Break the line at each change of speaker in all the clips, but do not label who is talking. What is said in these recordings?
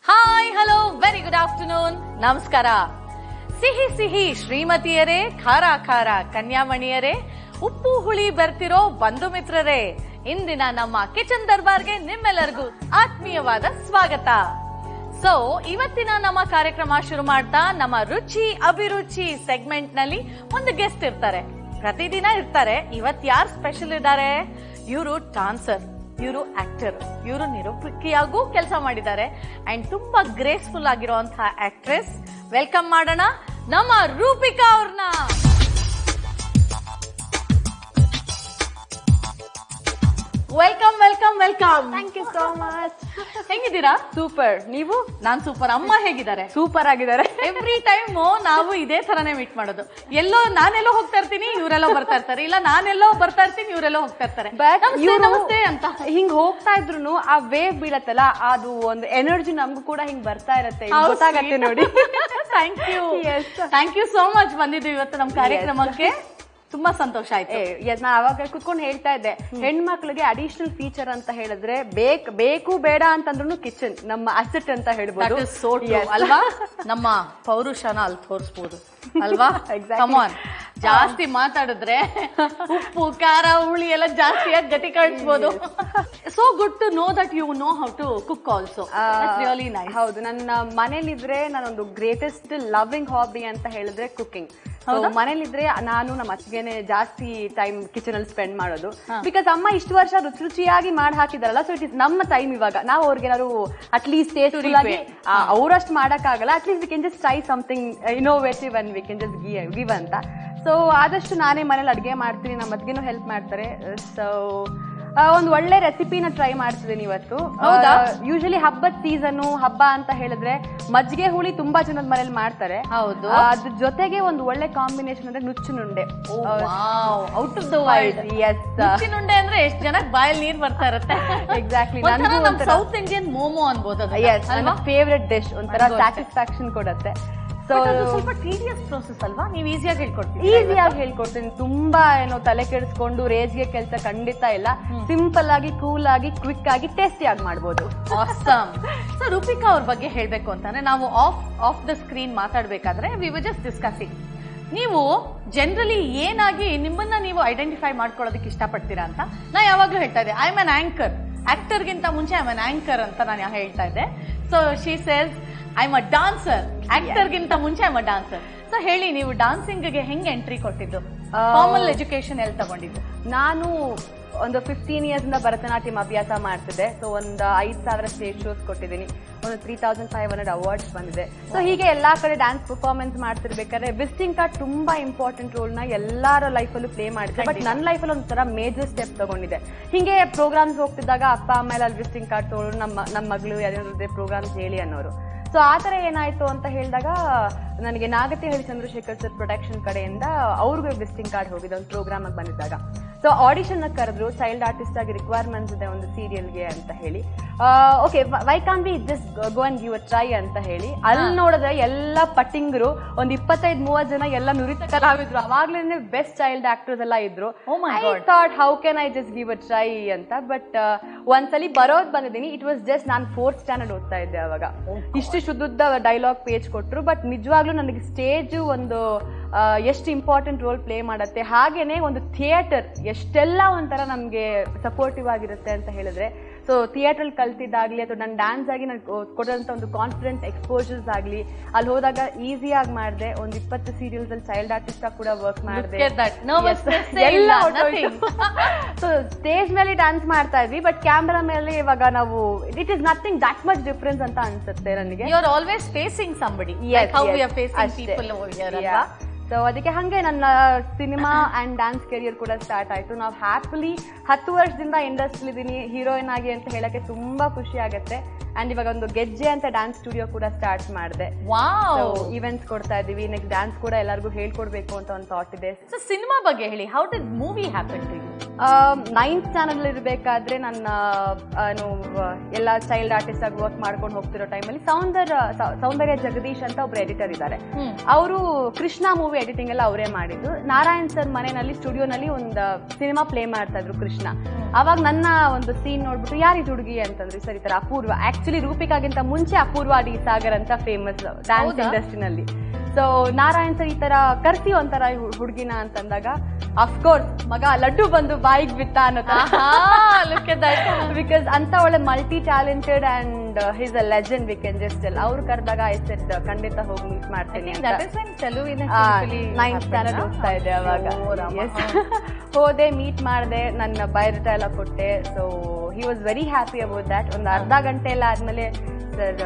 Hi hello very good afternoon ನಮಸ್ಕಾರ. ಸಿಹಿ ಸಿಹಿ ಶ್ರೀಮತಿಯರೇ, ಖಾರ ಖಾರ ಕನ್ಯಾಮಣಿಯರೇ, ಉಪ್ಪು ಹುಳಿ ಬರ್ತಿರೋ ಬಂಧು ಮಿತ್ರರೇ, ಇಂದಿನ ನಮ್ಮ ಕಿಚನ್ ದರ್ಬಾರ್ಗೆ ನಿಮ್ಮೆಲ್ಲರಿಗೂ ಆತ್ಮೀಯವಾದ ಸ್ವಾಗತ. ಸೊ ಇವತ್ತಿನ ನಮ್ಮ ಕಾರ್ಯಕ್ರಮ ಶುರು ಮಾಡ್ತಾ ನಮ್ಮ ರುಚಿ ಅಭಿರುಚಿ ಸೆಗ್ಮೆಂಟ್ ನಲ್ಲಿ ಒಂದು ಗೆಸ್ಟ್ ಇರ್ತಾರೆ. ಪ್ರತಿದಿನ ಇರ್ತಾರೆ. ಇವತ್ ಯಾರು ಸ್ಪೆಷಲ್ ಇದ್ದಾರೆ? ಇವರು ಡಾನ್ಸರ್, ಇವರು ಆಕ್ಟರ್, ಇವರು ನಿರೂಪಕಿಯಾಗೂ ಕೆಲಸ ಮಾಡಿದ್ದಾರೆ ಅಂಡ್ ತುಂಬಾ ಗ್ರೇಸ್ಫುಲ್ ಆಗಿರುವಂತಹ ಆಕ್ಟ್ರೆಸ್. ವೆಲ್ಕಮ್ ಮಾಡೋಣ ನಮ್ಮ ರೂಪಿಕಾ ಅವ್ರನ್ನ. Welcome welcome welcome.
Thank you so much.
ಹೆಂಗಿದ್ದೀರಾ?
ಸೂಪರ್. ನೀವು?
ನಾನ್ ಸೂಪರ್. ಅಮ್ಮ ಹೇಗಿದ್ದಾರೆ?
ಸೂಪರ್ ಆಗಿದ್ದಾರೆ.
ಎವ್ರಿ ಟೈಮ್ ನಾವು ಇದೇ ತರನೇ ಮೀಟ್ ಮಾಡೋದು. ನಾನೆಲ್ಲೋ ಹೋಗ್ತಾ ಇರ್ತೀನಿ, ಇವರೆಲ್ಲೋ ಬರ್ತಾ ಇರ್ತಾರೆ, ಇಲ್ಲ ನಾನೆಲ್ಲೋ ಬರ್ತಾ ಇರ್ತೀನಿ, ಇವರೆಲ್ಲೋ ಹೋಗ್ತಾ ಇರ್ತಾರೆ. ನಮಸ್ತೆ ಅಂತ
ಹಿಂಗ್ ಹೋಗ್ತಾ ಇದ್ರು ಆ ವೇವ್ ಬೀಳತ್ತಲ್ಲ, ಅದು ಒಂದು ಎನರ್ಜಿ ನಮ್ಗೂ ಕೂಡ ಹಿಂಗ್ ಬರ್ತಾ ಇರತ್ತೆ, ಗೊತ್ತಾಗತ್ತೆ ನೋಡಿ.
Thank you, thank you so much. ಬಂದಿದ್ದು ಇವತ್ತು ನಮ್ಮ ಕಾರ್ಯಕ್ರಮಕ್ಕೆ, ತುಂಬಾ ಸಂತೋಷ ಆಯ್ತು.
ನಾ ಅವಾಗ ಕುತ್ಕೊಂಡು ಹೇಳ್ತಾ ಇದ್ದೆ, ಹೆಣ್ಮಕ್ಳಿಗೆ ಅಡಿಷನಲ್ ಫೀಚರ್ ಅಂತ ಹೇಳಿದ್ರೆ ಬೇಕು ಬೇಡ ಅಂತಂದ್ರು ಕಿಚನ್ ನಮ್ಮ ಅಸೆಟ್ ಅಂತ ಹೇಳ್ಬೋದು
ಅಲ್ವಾ? ನಮ್ಮ ಪೌರುಷನ ಅಲ್ಲಿ ತೋರಿಸಬಹುದು ಅಲ್ವಾ? ಕಮಾನ್, ಜಾಸ್ತಿ ಮಾತಾಡಿದ್ರೆ ಉಪ್ಪು ಖಾರ ಹುಳಿ ಎಲ್ಲ ಜಾಸ್ತಿಯಾಗಿ ಗತಿ ಕಳಿಸಬಹುದು. So good to know that you know how to cook also. Really nice.
ಹೌದು, ನನ್ನ ಮನೇಲಿದ್ರೆ ನಾನೊಂದು ಗ್ರೇಟೆಸ್ಟ್ ಲವಿಂಗ್ ಹಾಬಿ ಅಂತ ಹೇಳಿದ್ರೆ ಕುಕಿಂಗ್. ಮನೇಲಿದ್ರೆ ನಾನು ನಮ್ಮ ಅತ್ತಿಗೆನೆ ಜಾಸ್ತಿ ಟೈಮ್ ಕಿಚನ್ ಅಲ್ಲಿ ಸ್ಪೆಂಡ್ ಮಾಡೋದು. ಬಿಕಾಸ್ ಅಮ್ಮ ಇಷ್ಟು ವರ್ಷ ರುಚಿಯಾಗಿ ಮಾಡಿ ಹಾಕಿದಾರಲ್ಲ, ಸೊ ಇಟ್ ಇಸ್ ನಮ್ಮ ಟೈಮ್ ಇವಾಗ. ನಾವು ಅವ್ರಿಗೇನಾದ್ರು ಅಟ್ಲೀಸ್ಟ್ ಟೇಸ್ಟ್ಫುಲ್ ಆಗಿ ಅವ್ರಷ್ಟು ಮಾಡಕ್ ಆಗಲ್ಲ, at least we can just try something innovative and we can just give ಅಂತ. ಸೊ ಆದಷ್ಟು ನಾನೇ ಮನೇಲಿ ಅಡುಗೆ ಮಾಡ್ತೀನಿ, ನಮ್ಮ ಅತ್ತಿಗೆನೂ ಹೆಲ್ಪ್ ಮಾಡ್ತಾರೆ. ಸೊ ಒಂದು ಒಳ್ಳೆ ರೆಸಿಪಿನ ಟ್ರೈ ಮಾಡ್ತಿದ್ದೀನಿ ಇವತ್ತು. ಯೂಶಲಿ ಹಬ್ಬದ ಸೀಸನ್, ಹಬ್ಬ ಅಂತ ಹೇಳಿದ್ರೆ ಮಜ್ಜಿಗೆ ಹುಳಿ ತುಂಬಾ ಜನದ ಮನೇಲಿ ಮಾಡ್ತಾರೆ.
ಹೌದು,
ಅದ್ರ ಜೊತೆಗೆ ಒಂದು ಒಳ್ಳೆ ಕಾಂಬಿನೇಷನ್ ಅಂದ್ರೆ ನುಚ್ಚುನುಂಡೆ.
Out of the world.
Yes,
ನುಚ್ಚುನುಂಡೆ ಅಂದ್ರೆ ಎಷ್ಟು ಜನಕ್ಕೆ ಬಾಯಲ್ಲಿ ನೀರ್ ಬರ್ತಾ ಇರುತ್ತೆ.
ಎಕ್ಸಾಕ್ಟ್ಲಿ.
ಸೌತ್ ಇಂಡಿಯನ್ ಮೋಮೋ ಅನ್ಬೋದು.
ಎಸ್, ನನ್ನ ಫೇವ್ರೆಟ್ ಡಿಶ್. ಒಂಥರ ಸ್ಯಾಟಿಸ್ಫ್ಯಾಕ್ಷನ್ ಕೊಡುತ್ತೆ.
ಸೊ ಸ್ವಲ್ಪ ಟೀಡಿಯಸ್ ಪ್ರೋಸೆಸ್ ಅಲ್ವಾ? ನೀವು ಈಸಿಯಾಗಿ ಹೇಳ್ಕೊಡ್ತೀನಿ.
ಈಸಿಯಾಗಿ ಹೇಳ್ಕೊಡ್ತೀನಿ. ತುಂಬಾ ಏನೋ ತಲೆ ಕೆಡಿಸ್ಕೊಂಡು ರೇಜ್ಗೆ ಕೆಲಸ ಖಂಡಿತ ಇಲ್ಲ. ಸಿಂಪಲ್ ಆಗಿ, ಕೂಲ್ ಆಗಿ, ಕ್ವಿಕ್ ಆಗಿ, ಟೇಸ್ಟಿ ಆಗಿ ಮಾಡ್ಬೋದು.
ಆಸಮ್. ಸೊ ರೂಪಿಕಾ ಅವ್ರ ಬಗ್ಗೆ ಹೇಳ್ಬೇಕು ಅಂತಂದ್ರೆ, ನಾವು ಆಫ್ ದ ಸ್ಕ್ರೀನ್ ಮಾತಾಡ್ಬೇಕಾದ್ರೆ ವಿ ವರ್ ಜಸ್ಟ್ ಡಿಸ್ಕಸಿಂಗ್, ನೀವು ಜನರಲಿ ಏನಾಗಿ ನಿಮ್ಮನ್ನ ನೀವು ಐಡೆಂಟಿಫೈ ಮಾಡ್ಕೊಳ್ಳೋದಕ್ಕೆ ಇಷ್ಟಪಡ್ತೀರಾ ಅಂತ. ನಾ ಯಾವಾಗ್ಲೂ ಹೇಳ್ತಾ ಇದ್ದೆ, ಐ ಆಮ್ ಅನ್ ಆಂಕರ್. ಆಕ್ಟರ್ಗಿಂತ ಮುಂಚೆ ಐ ಆಮ್ ಅನ್ ಆಂಕರ್ ಅಂತ ನಾನು ಹೇಳ್ತಾ ಇದ್ದೆ. So she says I am a dancer. ಆಕ್ಟರ್ಗಿಂತ ಮುಂಚೆ I am a dancer. So ಹೇಳಿ, ನೀವು ಡಾನ್ಸಿಂಗ್ಗೆ ಹೆಂಗೆ ಎಂಟ್ರಿ ಕೊಟ್ಟಿದ್ದು? ಫಾರ್ಮಲ್ ಎಜುಕೇಶನ್ ಎಲ್ಲಿ ತಗೊಂಡಿದ್ದು?
ನಾನು ಒಂದು 15 years ಇಂದ ಭರತನಾಟ್ಯಂ ಅಭ್ಯಾಸ ಮಾಡ್ತಿದ್ದೆ. ಸೊ ಒಂದು 5,000 ಸ್ಟೇಜ್ ಶೋಸ್ ಕೊಟ್ಟಿದ್ದೀನಿ, ಒಂದು 3,500 ಅವಾರ್ಡ್ಸ್ ಬಂದಿದೆ. ಸೊ ಹೀಗೆ ಎಲ್ಲಾ ಕಡೆ ಡ್ಯಾನ್ಸ್ ಪರ್ಫಾರ್ಮೆನ್ಸ್ ಮಾಡ್ತಿರ್ಬೇಕಾದ್ರೆ ವಿಸಿಟಿಂಗ್ ಕಾರ್ಡ್ ತುಂಬಾ ಇಂಪಾರ್ಟೆಂಟ್ ರೋಲ್ ನ ಎಲ್ಲಾರ ಲೈಫಲ್ಲೂ ಪ್ಲೇ ಮಾಡಿದೆ. ಬಟ್ ನನ್ನ ಲೈಫಲ್ಲಿ ಒಂಥರ ಮೇಜರ್ ಸ್ಟೆಪ್ ತಗೊಂಡಿದೆ. ಹಿಂಗೆ ಪ್ರೋಗ್ರಾಮ್ಸ್ ಹೋಗ್ತಿದ್ದಾಗ ಅಪ್ಪ ಅಮ್ಮ ಎಲ್ಲ ವಿಸಿಟಿಂಗ್ ಕಾರ್ಡ್ ತಗೊಳ್ಳೋರು, ನಮ್ಮ ಮಗಳು ಯಾವ್ದಾದ್ರು ಪ್ರೋಗ್ರಾಮ್ಸ್ ಹೇಳಿ ಅನ್ನೋರು. ಸೊ ಆತರ ಏನಾಯ್ತು ಅಂತ ಹೇಳಿದಾಗ ನನಗೆ ನಾಗತಿಹಳ್ಳಿ ಚಂದ್ರಶೇಖರ್ ಸರ್ ಪ್ರೊಡಕ್ಷನ್ ಕಡೆಯಿಂದ ಅವ್ರಿಗೆ ವಿಸಿಟಿಂಗ್ ಕಾರ್ಡ್ ಹೋಗಿದೆ ಒಂದು ಪ್ರೋಗ್ರಾಮ್ ಆಗಿ ಬಂದಿದ್ದಾಗ. ಸೊ ಆಡಿಷನ್ ಕರೆದ್ರು, ಚೈಲ್ಡ್ ಆರ್ಟಿಸ್ಟ್ ಆಗಿ ರಿಕ್ವೈರ್ಮೆಂಟ್ಸ್ ಇದೆ ಒಂದು ಸೀರಿಯಲ್ಗೆ ಅಂತ ಹೇಳಿ. Okay, why can't be just go and give a try ಅಂತ ಹೇಳಿ ಅಲ್ಲಿ ನೋಡಿದ್ರೆ ಎಲ್ಲ ಪಟ್ಟಿಂಗರು ಒಂದು 25-30 ಜನ ಎಲ್ಲ ನುರಿತ ಕಲಾವಿದ್ರು. ಅವಾಗ್ಲೇನೆ ಬೆಸ್ಟ್ ಚೈಲ್ಡ್ ಆಕ್ಟರ್ಸ್ ಎಲ್ಲ ಇದ್ರು. I thought how can I just give a try ಅಂತ. ಬಟ್ ಒಂದ್ಸಲಿ ಬರೋದ್ ಬಂದಿದ್ದೀನಿ. ಇಟ್ ವಾಸ್ ಜಸ್ಟ್ ನಾನು 4th ಸ್ಟ್ಯಾಂಡರ್ಡ್ ಓದ್ತಾ ಇದ್ದೆ ಅವಾಗ. ಇಷ್ಟು ಶುದ್ಧ ಡೈಲಾಗ್ ಪೇಜ್ ಕೊಟ್ರು. ಬಟ್ ನಿಜವಾಗ್ಲೂ ನನಗೆ ಸ್ಟೇಜ್ ಒಂದು ಎಷ್ಟು ಇಂಪಾರ್ಟೆಂಟ್ ರೋಲ್ ಪ್ಲೇ ಮಾಡುತ್ತೆ, ಹಾಗೇನೆ ಒಂದು ಥಿಯೇಟರ್ ಎಷ್ಟೆಲ್ಲ ಒಂಥರ ನಮ್ಗೆ ಸಪೋರ್ಟಿವ್ ಆಗಿರುತ್ತೆ ಅಂತ ಹೇಳಿದ್ರೆ. ಸೊ ಥಿಯೇಟರ್ ಕಲ್ತಿದ್ದಾಗ್ಲಿ ಅಥವಾ ನನ್ನ ಡ್ಯಾನ್ಸ್ ಆಗಿ ನಾನು ಕೊಡೋಂಥ ಒಂದು ಕಾನ್ಫಿಡೆನ್ಸ್ ಎಕ್ಸ್ಪೋಜರ್ಸ್ ಆಗ್ಲಿ, ಅಲ್ಲಿ ಹೋದಾಗ ಈಸಿಯಾಗಿ ಮಾಡಿದೆ. ಒಂದು 20 ಸೀರಿಯಲ್ಸ್ ಅಲ್ಲಿ ಚೈಲ್ಡ್ ಆರ್ಟಿಸ್ಟ್ ಆಗಿ ಕೂಡ ವರ್ಕ್ ಮಾಡಿದೆ. ಸೊ ಸ್ಟೇಜ್ ಮೇಲೆ ಡ್ಯಾನ್ಸ್ ಮಾಡ್ತಾ ಇದ್ವಿ, ಬಟ್ ಕ್ಯಾಮ್ರಾ ಮೇಲೆ ಇವಾಗ ನಾವು it is nothing that much difference ಅಂತ ಅನ್ಸುತ್ತೆ ನನಗೆ.
You are always facing somebody, like how we are facing people over here ಅಲ್ವಾ?
ಸೊ ಅದಕ್ಕೆ ಹಂಗೆ ನನ್ನ ಸಿನಿಮಾ ಅಂಡ್ ಡ್ಯಾನ್ಸ್ ಕೆರಿಯರ್ ಕೂಡ ಸ್ಟಾರ್ಟ್ ಆಯ್ತು. ನಾವು ಹ್ಯಾಪಿಲಿ 10 ವರ್ಷದಿಂದ ಇಂಡಸ್ಟ್ರಿ ಇದೀನಿ ಹೀರೋಯಿನ್ ಆಗಿ ಅಂತ ಹೇಳಕ್ಕೆ ತುಂಬಾ ಖುಷಿ ಆಗುತ್ತೆ. ಅಂಡ್ ಇವಾಗ ಒಂದು ಗೆಜ್ಜೆ ಅಂತ ಡ್ಯಾನ್ಸ್ ಸ್ಟುಡಿಯೋ ಕೂಡ ಸ್ಟಾರ್ಟ್ ಮಾಡಿದೆ. ಈವೆಂಟ್ಸ್ ಕೊಡ್ತಾ ಇದೀವಿ. ನೆಕ್ಸ್ಟ್ ಡ್ಯಾನ್ಸ್ ಕೂಡ ಎಲ್ಲರಿಗೂ ಹೇಳ್ಕೊಡ್ಬೇಕು ಅಂತ ಒಂದು ಥಾಟ್ ಇದೆ.
ಸೊ ಸಿನಿಮಾ ಬಗ್ಗೆ ಹೇಳಿ, how did movie happen to you?
9th standard ಇರ್ಬೇಕಾದ್ರೆ ನನ್ನ ಎಲ್ಲ ಚೈಲ್ಡ್ ಆರ್ಟಿಸ್ಟ್ ಆಗಿ ವರ್ಕ್ ಮಾಡ್ಕೊಂಡು ಹೋಗ್ತಿರೋ ಟೈಮಲ್ಲಿ ಸೌಂದರ್ಯ ಜಗದೀಶ್ ಅಂತ ಒಬ್ರು ಎಡಿಟರ್ ಇದ್ದಾರೆ. ಅವರು ಕೃಷ್ಣ ಮೂವಿ ಎಡಿಟಿಂಗ್ ಎಲ್ಲ ಅವರೇ ಮಾಡಿದ್ದು. ನಾರಾಯಣ್ ಸರ್ ಮನೆಯಲ್ಲಿ ಸ್ಟುಡಿಯೋನಲ್ಲಿ ಒಂದು ಸಿನಿಮಾ ಪ್ಲೇ ಮಾಡ್ತಾ ಇದ್ರು ಕೃಷ್ಣ. ಅವಾಗ ನನ್ನ ಒಂದು ಸೀನ್ ನೋಡ್ಬಿಟ್ಟು ಯಾರಿದ್ ಹುಡುಗಿ ಅಂತಂದ್ರು. ಸರಿ ತರ ಅಪೂರ್ವ, ಆಕ್ಚುಲಿ ರೂಪಿಕಾಗಿಂತ ಮುಂಚೆ ಅಪೂರ್ವ ಡಿ ಸಾಗರ್ ಅಂತ ಫೇಮಸ್ ಡ್ಯಾನ್ಸ್ ಇಂಡಸ್ಟ್ರಿನಲ್ಲಿ. ಸೊ ನಾರಾಯಣ್ ಸರ್ ಈ ತರ ಕರ್ಸಿ ಒಂಥರ ಹುಡುಗಿನ ಅಂತಂದಾಗ ಅಫ್ಕೋರ್ಸ್ ಮಗ ಲಡ್ಡು ಬಂದು ಬಾಯಿಗೆ ಬಿತ್ತ ಅನ್ನೋ ಬಿಕಾಸ್ ಅಂತ ಒಳ್ಳೆ multi talented and his a legend we can just tell. ಅವ್ರು ಕರೆದಾಗ ಐ ಸೆಡ್ ಖಂಡಿತ ಹೋಗಿ ಮೀಟ್ ಮಾಡ್ತೀನಿ. 9th ಸ್ಟ್ಯಾಂಡರ್ಡ್ ಹೋಗ್ತಾ ಇದೆ ಅವಾಗ. ಹೋದೆ, ಮೀಟ್ ಮಾಡಿದೆ, ನನ್ನ ಬಯೋಡೇಟಾ ಎಲ್ಲ ಕೊಟ್ಟೆ. So he was very happy about that. ಒಂದು ಅರ್ಧ ಗಂಟೆ ಎಲ್ಲ ಆದ್ಮೇಲೆ ಸರ್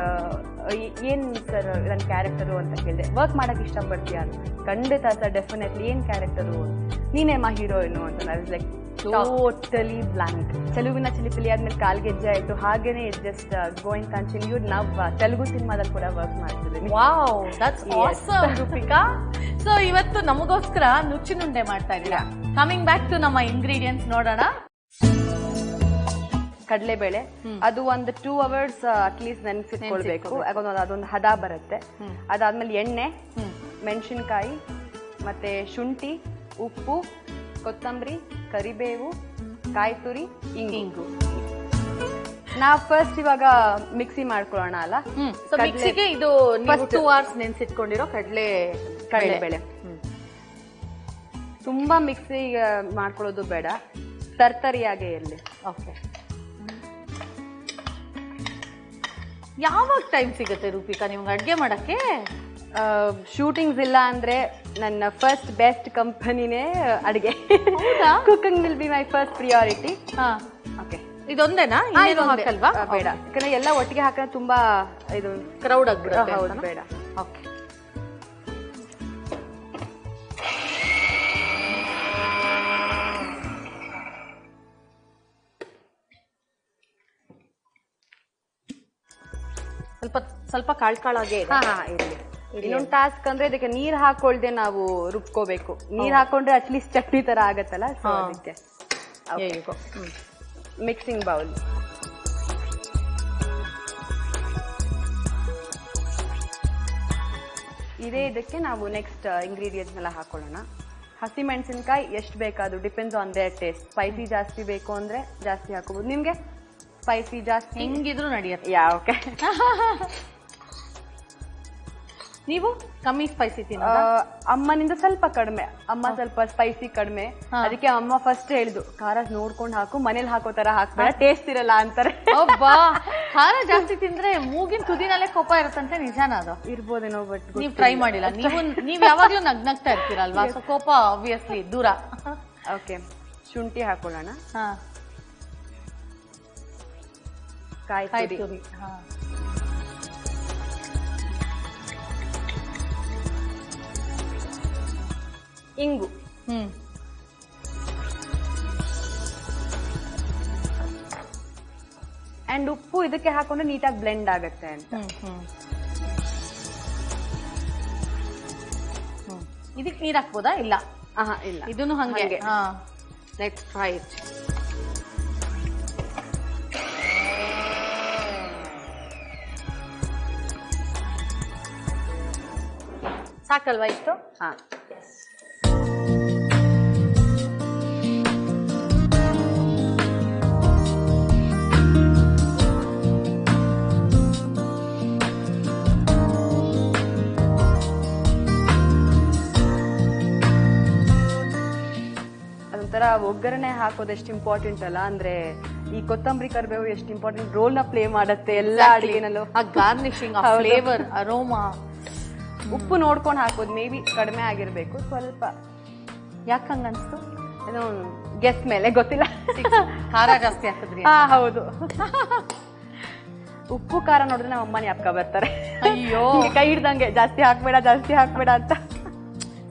ಏನ್ ಸರ್ ನನ್ನ ಕ್ಯಾರೆಕ್ಟರು ಅಂತ ಕೇಳಿದೆ. ವರ್ಕ್ ಮಾಡಕ್ ಇಷ್ಟಪಡ್ತೀಯ? ಖಂಡಿತ ಸರ್, ಡೆಫಿನೆಟ್ಲಿ. ಏನ್ ಕ್ಯಾರೆಕ್ಟರು? ನೀನೇಮ್ಮ ಹೀರೋಯಿನು ಅಂತ. I was like totally blank. Cheluvina Chilipili ಆದ್ಮೇಲೆ ಕಾಲ್ಗೆಜ್ಜೆ ಆಯ್ತು. ಹಾಗೇನೆ ಜಸ್ಟ್ ಗೋಯಿಂಗ್ ಕಂಟಿನ್ಯೂಡ್. ನಾವು ತೆಲುಗು ಸಿನಿಮಾದಲ್ಲಿ ಕೂಡ ವರ್ಕ್ ಮಾಡ್ತಿದ್ದೀನಿ.
Wow, that's awesome Roopika. So ಇವತ್ತು ನಮಗೋಸ್ಕರ ನುಚ್ಚಿನುಂಡೆ ಮಾಡ್ತಾ ಇದ್ದೀರಾ. ಕಮಿಂಗ್ ಬ್ಯಾಕ್ ಟು ನಮ್ಮ ಇಂಗ್ರೀಡಿಯೆಂಟ್ಸ್ ನೋಡೋಣ.
ಕಡಲೆಬೇಳೆ, ಅದು ಒಂದು 2 hours ಅಟ್ಲೀಸ್ಟ್ ನೆನ್ಸಿಟ್ಕೊಳ್ಬೇಕು. ಅದೊಂದು ಹದ ಬರುತ್ತೆ. ಅದಾದ್ಮೇಲೆ ಎಣ್ಣೆ, ಮೆಣಸಿನ್ಕಾಯಿ, ಮತ್ತೆ ಶುಂಠಿ, ಉಪ್ಪು, ಕೊತ್ತಂಬರಿ, ಕರಿಬೇವು, ಕಾಯಿ ತುರಿ, ಇಂಗು. ನಾವು ಫಸ್ಟ್ ಇವಾಗ ಮಿಕ್ಸಿ ಮಾಡ್ಕೊಳ್ಳೋಣ ಅಲ್ಲ.
ಮಿಕ್ಸಿಗೆ ಇದು 2 hours ನೆನ್ಸಿಟ್ಕೊಂಡಿರೋ ಕಡಲೆಬೇಳೆ.
ತುಂಬಾ ಮಿಕ್ಸಿ ಮಾಡ್ಕೊಳ್ಳೋದು ಬೇಡ, ತರ್ತರಿಯಾಗೆ ಇರಲಿ.
ಓಕೆ. ಯಾವಾಗ ಟೈಮ್ ಸಿಗುತ್ತೆ ರೂಪಿಕಾ ನಿಮ್ಗೆ ಅಡ್ಗೆ ಮಾಡಕ್ಕೆ?
ಶೂಟಿಂಗ್ಸ್ ಇಲ್ಲ ಅಂದ್ರೆ ನನ್ನ ಫಸ್ಟ್ ಬೆಸ್ಟ್ ಕಂಪನಿನೇ ಅಡಿಗೆ. Cooking will be my first priority.
Okay, ಇದೊಂದೇನಾ? ಹಾಕಲ್ವಾ?
ಬೇಡ, ಯಾಕಂದ್ರೆ ಎಲ್ಲ ಒಟ್ಟಿಗೆ ಹಾಕಿದ್ರೆ ತುಂಬಾ ಇದು
ಕ್ರೌಡ್ ಆಗ್ಬಿಡುತ್ತೆ.
ಹೌದು, ಬೇಡ.
ಓಕೆ. ಸ್ವಲ್ಪ ಕಾಳಾಗೆ
ಇರಲಿ. ಇನ್ನೊಂದು ಟಾಸ್ಕ್ ಅಂದ್ರೆ ಇದಕ್ಕೆ ನೀರ್ ಹಾಕೊಳ್ದೆ ನಾವು ರುಬ್ಕೋಬೇಕು. ನೀರ್ ಹಾಕೊಂಡ್ರೆ ಅಟ್ಲೀಸ್ಟ್ ಚಟ್ನಿ ತರ ಆಗತ್ತಲ್ಲ. ಸೊ ಅದಕ್ಕೆ ಮಿಕ್ಸಿಂಗ್ ಬೌಲ್. ಇದಕ್ಕೆ ನಾವು ನೆಕ್ಸ್ಟ್ ಇಂಗ್ರೀಡಿಯೆಂಟ್ಸ್ ಎಲ್ಲ ಹಾಕೊಳ್ಳೋಣ. ಹಸಿ ಮೆಣಸಿನಕಾಯಿ ಎಷ್ಟು ಬೇಕಾದ್ರು, depends on there taste. Spicy ಜಾಸ್ತಿ ಬೇಕು ಅಂದ್ರೆ ಜಾಸ್ತಿ ಹಾಕೋಬಹುದು. ನಿಮ್ಗೆ ಸ್ಪೈಸಿ ಜಾಸ್ತಿ
ಹೆಂಗಿದ್ರು ನಡೆಯುತ್ತೆ.
ಓಕೆ.
ನೀವು ಕಮ್ಮಿ ಸ್ಪೈಸಿ ತಿನ್ನೋದಾ?
ಅಮ್ಮನಿಂದ ಸ್ವಲ್ಪ ಕಡಿಮೆ. ಅಮ್ಮ ಸ್ವಲ್ಪ ಸ್ಪೈಸಿ ಕಡಿಮೆ. ಅದಕ್ಕೆ ಅಮ್ಮ ಫಸ್ಟ್ ಹೇಳಿದ್ರು, ಖಾರ ನೋಡ್ಕೊಂಡು ಹಾಕು, ಮನೇಲಿ ಹಾಕೋ ತರ ಹಾಕ್ಬೇಡ, ಟೇಸ್ಟ್ ಇರಲ್ಲ ಅಂತಾರೆ.
ಒಬ್ಬಾ, ಖಾರ ಜಾಸ್ತಿ ತಿಂದ್ರೆ ಮೂಗಿನ ತುದಿನಲ್ಲೇ ಕೋಪ ಇರುತ್ತಂತೆ. ನಿಜಾನ ಅದು?
ಇರ್ಬೋದೇನೋ, ಬಟ್
ನೀವು ಟ್ರೈ ಮಾಡಿಲ್ಲ. ನೀವ್ ಯಾವಾಗ್ಲೂ ನಗ್ನಗ್ತಾ ಇರ್ತೀರಲ್ವಾ, ಸೊ ಕೋಪ ಆಬ್ವಿಯಸ್ಲಿ ದೂರ.
ಓಕೆ, ಶುಂಠಿ ಹಾಕೊಳ್ಳೋಣ. ಕಾಯಿ ತುರಿ, ಇಂಗು, ಅಂಡ್ ಉಪ್ಪು ಇದಕ್ಕೆ ಹಾಕೊಂಡ್ರೆ ನೀಟಾಗಿ ಬ್ಲೆಂಡ್ ಆಗತ್ತೆ ಅಂತ.
ಇದಕ್ಕೆ ನೀರ್ ಹಾಕ್ಬೋದಾ? ಇಲ್ಲ
ಇಲ್ಲ,
ಇದನ್ನು ಹಂಗೆ.
Let's try it.
ಸಾಕಲ್ವಾ ಇಷ್ಟು?
ಅದೊಂಥರ ಒಗ್ಗರಣೆ ಹಾಕೋದು ಎಷ್ಟು ಇಂಪಾರ್ಟೆಂಟ್ ಅಲ್ಲ. ಅಂದ್ರೆ ಈ ಕೊತ್ತಂಬರಿ ಕರಿಬೇವು ಎಷ್ಟು ಇಂಪಾರ್ಟೆಂಟ್ ರೋಲ್ ನ ಪ್ಲೇ ಮಾಡುತ್ತೆ ಎಲ್ಲ ಅಡಿಗೆನಲ್ಲೂ.
ಆ ಗಾರ್ನಿಶಿಂಗ್, ಫ್ಲೇವರ್, ಅರೋಮಾ.
ಉಪ್ಪು ನೋಡ್ಕೊಂಡು ಹಾಕೋದು. ಮೇ ಬಿ ಕಡಿಮೆ ಆಗಿರ್ಬೇಕು ಸ್ವಲ್ಪ.
ಯಾಕೆ ಹಂಗ ಅನ್ಸ್ತು?
ಏನೋ ಗೆಸ್ ಮೇಲೆ ಗೊತ್ತಿಲ್ಲ.
ಖಾರ ಜಾಸ್ತಿ ಹಾಕಿದ್ರಿ?
ಹೌದು. ಉಪ್ಪು ಖಾರ ನೋಡಿದ್ರೆ ನಮ್ಮ ಅಮ್ಮನೇ ಅಪ್ಪ ಬರ್ತಾರೆ.
ಅಯ್ಯೋ,
ಕೈ ಹಿಡ್ದಂಗೆ ಜಾಸ್ತಿ ಹಾಕ್ಬೇಡ ಅಂತ.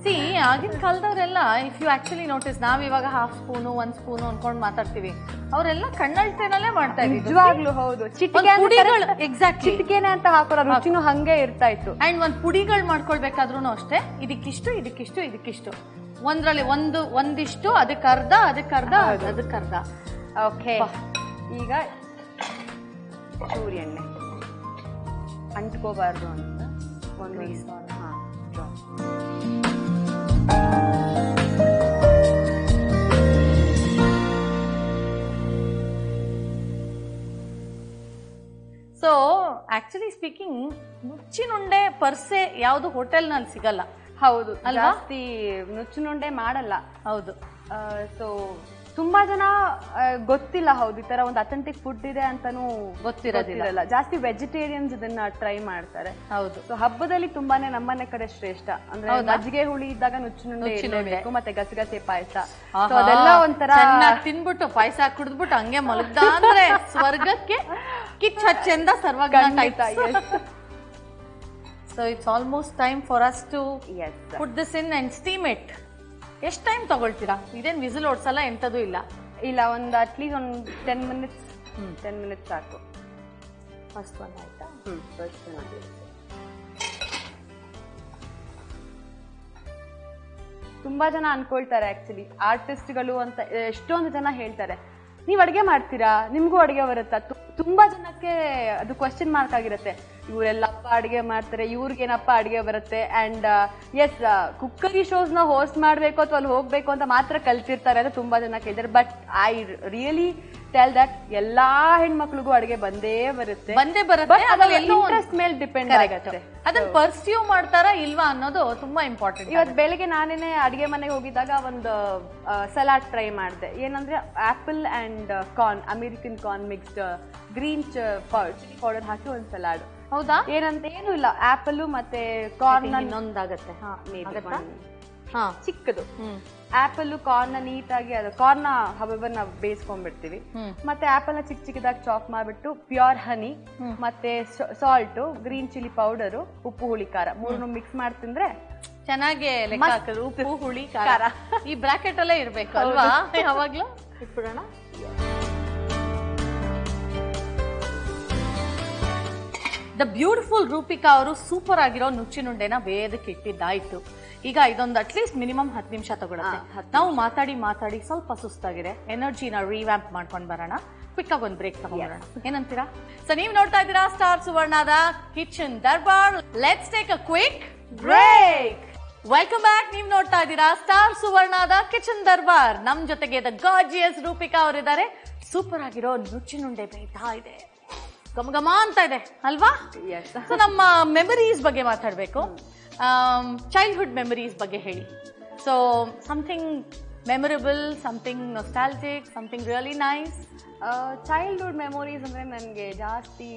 ಸಿ, ಆಗಿನ ಕಾಲದವರೆಲ್ಲ, ಇಫ್ ಯು ಆಕ್ಚುಲಿ ನೋಟಿಸ್, ನಾವ್ ಇವಾಗ 1/2 ಸ್ಪೂನು 1 ಸ್ಪೂನು ಅನ್ಕೊಂಡ್ ಮಾತಾಡ್ತೀವಿ. ಅವರೆಲ್ಲ ಕಣ್ಣಳ್ತೇನಲ್ಲೇ ಮಾಡ್ತಾ ಇದ್ರು.
ನಿಜವಾಗ್ಲೂ ಹೌದು.
ಎಕ್ಸಾಕ್ಟ್ಲಿ
ಚಿಟಿಕೆನೆ ಅಂತ ಹಾಕೋರ ರುಚಿನೂ ಹಂಗೆ ಇರ್ತಾ ಇತ್ತು.
ಅಂಡ್ ಒಂದ್ ಪುಡಿಗಳು ಮಾಡ್ಕೊಳ್ಬೇಕಾದ್ರೂ ಅಷ್ಟೇ, ಇದಕ್ಕಿಷ್ಟು ಇದಕ್ಕಿಷ್ಟು ಇದಕ್ಕಿಷ್ಟು. ಒಂದ್ರಲ್ಲಿ ಒಂದಿಷ್ಟು ಅದಕ್ಕೆ ಅರ್ಧ
ಓಕೆ. ಈಗ ಚೂರು ಎಣ್ಣೆ ಅಂಟ್ಕೋಬಾರ್ದು ಅಂತ ಒಂದು
ಸೊ ಆಕ್ಚುಲಿ ಸ್ಪೀಕಿಂಗ್ ನುಚ್ಚಿನುಂಡೆ ಪರ್ಸೆ ಯಾವ್ದು ಹೋಟೆಲ್ ನಲ್ಲಿ ಸಿಗಲ್ಲ.
ಹೌದು, ಜಾಸ್ತಿ ನುಚ್ಚುನುಂಡೆ ಮಾಡಲ್ಲ.
ಹೌದು.
ಸೊ ತುಂಬಾ ಜನ ಗೊತ್ತಿಲ್ಲ, ಹೌದು ಈ ತರ ಒಂದು ಅಥೆಂಟಿಕ್ ಫುಡ್ ಇದೆ ಅಂತಾನು ಗೊತ್ತಿರೋದಿಲ್ಲ. ಜಾಸ್ತಿ ವೆಜಿಟೇರಿಯನ್ಸ್ ಇದನ್ನ ಟ್ರೈ ಮಾಡ್ತಾರೆ.
ಹೌದು.
ಸೊ ಹಬ್ಬದಲ್ಲಿ ತುಂಬಾನೇ ನಮ್ಮನೆ ಕಡೆ ಶ್ರೇಷ್ಠ ಅಂದ್ರೆ ಮಜ್ಜಿಗೆ ಹುಳಿ ಇದ್ದಾಗ ನುಚ್ಚುನುಂಡೆ ಇರಲೇಬೇಕು, ಮತ್ತೆ ಗಸಗಸೆ ಪಾಯಸ. ಅದೆಲ್ಲ ಒಂಥರ
ತಿನ್ಬಿಟ್ಟು ಪಾಯಸ ಕುಡಿದ್ಬಿಟ್ಟು ಹಂಗೆ ಮಲಗ್ದ ಅಂದ್ರೆ ಸ್ವರ್ಗಕ್ಕೆ ಕಿಚ್ ಹಚ್ಚೆಂದ Sarvajna. So it's almost time for us to put this in and steam it. ಎಷ್ಟು ಟೈಮ್ ತಗೊಳ್ತೀರಾ? ಇದೇನು ವಿಸಿಲ್ ಓಡಿಸಲ್ಲ, ಎಂಥದ್ದು ಇಲ್ಲ?
ಇಲ್ಲ, ಒಂದು ಅಟ್ಲೀಸ್ಟ್ ಒಂದು 10 ಮಿನಿಟ್ಸ್. 10 ಮಿನಿಟ್ಸ್ ಸಾಕು.
ಫಸ್ಟ್ ಒನ್ ಆಯ್ತಾ?
First one. ತುಂಬಾ ಜನ ಅನ್ಕೊಳ್ತಾರೆ ಆಕ್ಚುಲಿ ಆರ್ಟಿಸ್ಟ್ಗಳು ಅಂತ, ಎಷ್ಟೊಂದು ಜನ ಹೇಳ್ತಾರೆ ನೀವ್ ಅಡ್ಗೆ ಮಾಡ್ತೀರಾ, ನಿಮ್ಗೂ ಅಡ್ಗೆ ಬರುತ್ತಾ? ತುಂಬಾ ಜನಕ್ಕೆ ಅದು ಕ್ವಶನ್ ಮಾರ್ಕ್ ಆಗಿರುತ್ತೆ. ಇವರೆಲ್ಲಪ್ಪ ಅಡ್ಗೆ ಮಾಡ್ತಾರೆ, ಇವ್ರಿಗೇನಪ್ಪ ಅಡ್ಗೆ ಬರುತ್ತೆ? ಅಂಡ್ ಎಸ್, ಕುಕ್ಕರಿ ಶೋಸ್ ನ ಹೋಸ್ಟ್ ಮಾಡ್ಬೇಕು ಅಥವಾ ಅಲ್ಲಿ ಹೋಗ್ಬೇಕು ಅಂತ ಮಾತ್ರ ಕಲ್ತಿರ್ತಾರೆ ಅಂತ ತುಂಬಾ ಜನ ಕೇಳ್ತಾರೆ. But I really tell that ಎಲ್ಲಾ ಹೆಣ್ಮಕ್ಳಿಗೂ ಅಡ್ಗೆ ಬಂದೇ ಬರುತ್ತೆ. ಇಂಟ್ರೆಸ್ಟ್ ಮೇಲೆ ಡಿಪೆಂಡ್ ಆಗುತ್ತೆ.
ಅದನ್ನ ಪರ್ಸ್ಯೂ ಮಾಡ್ತಾರಾ ಇಲ್ವಾ ಅನ್ನೋದು ತುಂಬಾ ಇಂಪಾರ್ಟೆಂಟ್.
ಇವತ್ತು ಬೆಳಿಗ್ಗೆ ನಾನೇನೆ ಅಡ್ಗೆ ಮನೆಗೆ ಹೋಗಿದ್ದಾಗ ಒಂದು ಸಲಾಡ್ ಟ್ರೈ ಮಾಡಿದೆ. ಏನಂದ್ರೆ apple and corn, American corn mixed green chilli powder ಹಾಕಿ ಒಂದು ಸಲಾಡ್.
ಹೌದಾ?
ಏನಂತ ಏನು ಇಲ್ಲ, ಆಪಲ್ ಮತ್ತೆ ಕಾರ್ನ್
ಇನ್ನೊಂದಾಗತ್ತೆ
ಚಿಕ್ಕದು. ಆಪಲ್ ಕಾರ್ನ್ ನೀಟಾಗಿ ಅದು ಕಾರ್ನ್ ಹಬೆಬನ್ನ ಬೇಯಿಸ್ಕೊಂಡ್ಬಿಡ್ತೀವಿ. ಮತ್ತೆ ಆಪಲ್ ನ ಚಿಕ್ಕದಾಗಿ ಚಾಪ್ ಮಾಡ್ಬಿಟ್ಟು ಪ್ಯೂರ್ ಹನಿ ಮತ್ತೆ ಸಾಲ್ಟ್, ಗ್ರೀನ್ ಚಿಲ್ಲಿ ಪೌಡರ್, ಉಪ್ಪು ಹುಳಿ ಖಾರ ಮೂರನ್ನು ಮಿಕ್ಸ್ ಮಾಡಿ ತಿಂದ್ರೆ
ಚೆನ್ನಾಗಿ ಲೆಕ್ಕ ಹಾಕಿದ್ರು. ಉಪ್ಪು ಹುಳಿ ಖಾರ ಈ ಬ್ರಾಕೆಟ್ ಅಲ್ಲೇ ಇರ್ಬೇಕು ಅಲ್ವಾ? ಯಾವಾಗ್ಲೂ ಇಟ್ಬಿಡೋಣ. ದ ಬ್ಯೂಟಿಫುಲ್ ರೂಪಿಕಾ ಅವರು ಸೂಪರ್ ಆಗಿರೋ ನುಚ್ಚಿನುಂಡೆನ ಬೇಯದಕ್ಕೆ ಇಟ್ಟಿದ್ದಾಯ್ತು. ಈಗ ಇದೊಂದು ಅಟ್ಲೀಸ್ಟ್ ಮಿನಿಮಮ್ 10 ನಿಮಿಷ ತಗೊಳುತ್ತೆ. ನಾವು ಮಾತಾಡಿ ಸ್ವಲ್ಪ ಸುಸ್ತಾಗಿದೆ, ಎನರ್ಜಿನ ರಿವ್ಯಾಂಪ್ ಮಾಡ್ಕೊಂಡು ಬರೋಣ. ಕ್ವಿಕ್ ಆಗಿ ಒಂದು ಬ್ರೇಕ್ ತಗೊಂಡ್ಬರೋಣ, ಏನಂತೀರಾ? ಸೊ ನೀವು ನೋಡ್ತಾ ಇದ್ದೀರಾ ಸ್ಟಾರ್ ಸುವರ್ಣದ kitchen Darbar. Let's take a quick break. Welcome back. ನೀವು ನೋಡ್ತಾ ಇದ್ದೀರಾ ಸ್ಟಾರ್ ಸುವರ್ಣದ ಕಿಚನ್ ದರ್ಬಾರ್. ನಮ್ ಜೊತೆಗೆ ದ ಗಾರ್ಜಿಯಸ್ ರೂಪಿಕಾ ಅವರಿದ್ದಾರೆ. ಸೂಪರ್ ಆಗಿರೋ ನುಚ್ಚಿನುಂಡೆ ಬೇಯ್ತಾ ಇದೆ, ಗಮ ಅಂತ ಇದೆ ಅಲ್ವಾ? ಸೊ ನಮ್ಮ ಮೆಮರೀಸ್ ಬಗ್ಗೆ ಮಾತಾಡ್ಬೇಕು. ಚೈಲ್ಡ್ಹುಡ್ ಮೆಮರೀಸ್ ಬಗ್ಗೆ ಹೇಳಿ. So something memorable, something nostalgic, something really nice.
Childhood memories ಅಂದ್ರೆ ನನ್ಗೆ ಜಾಸ್ತಿ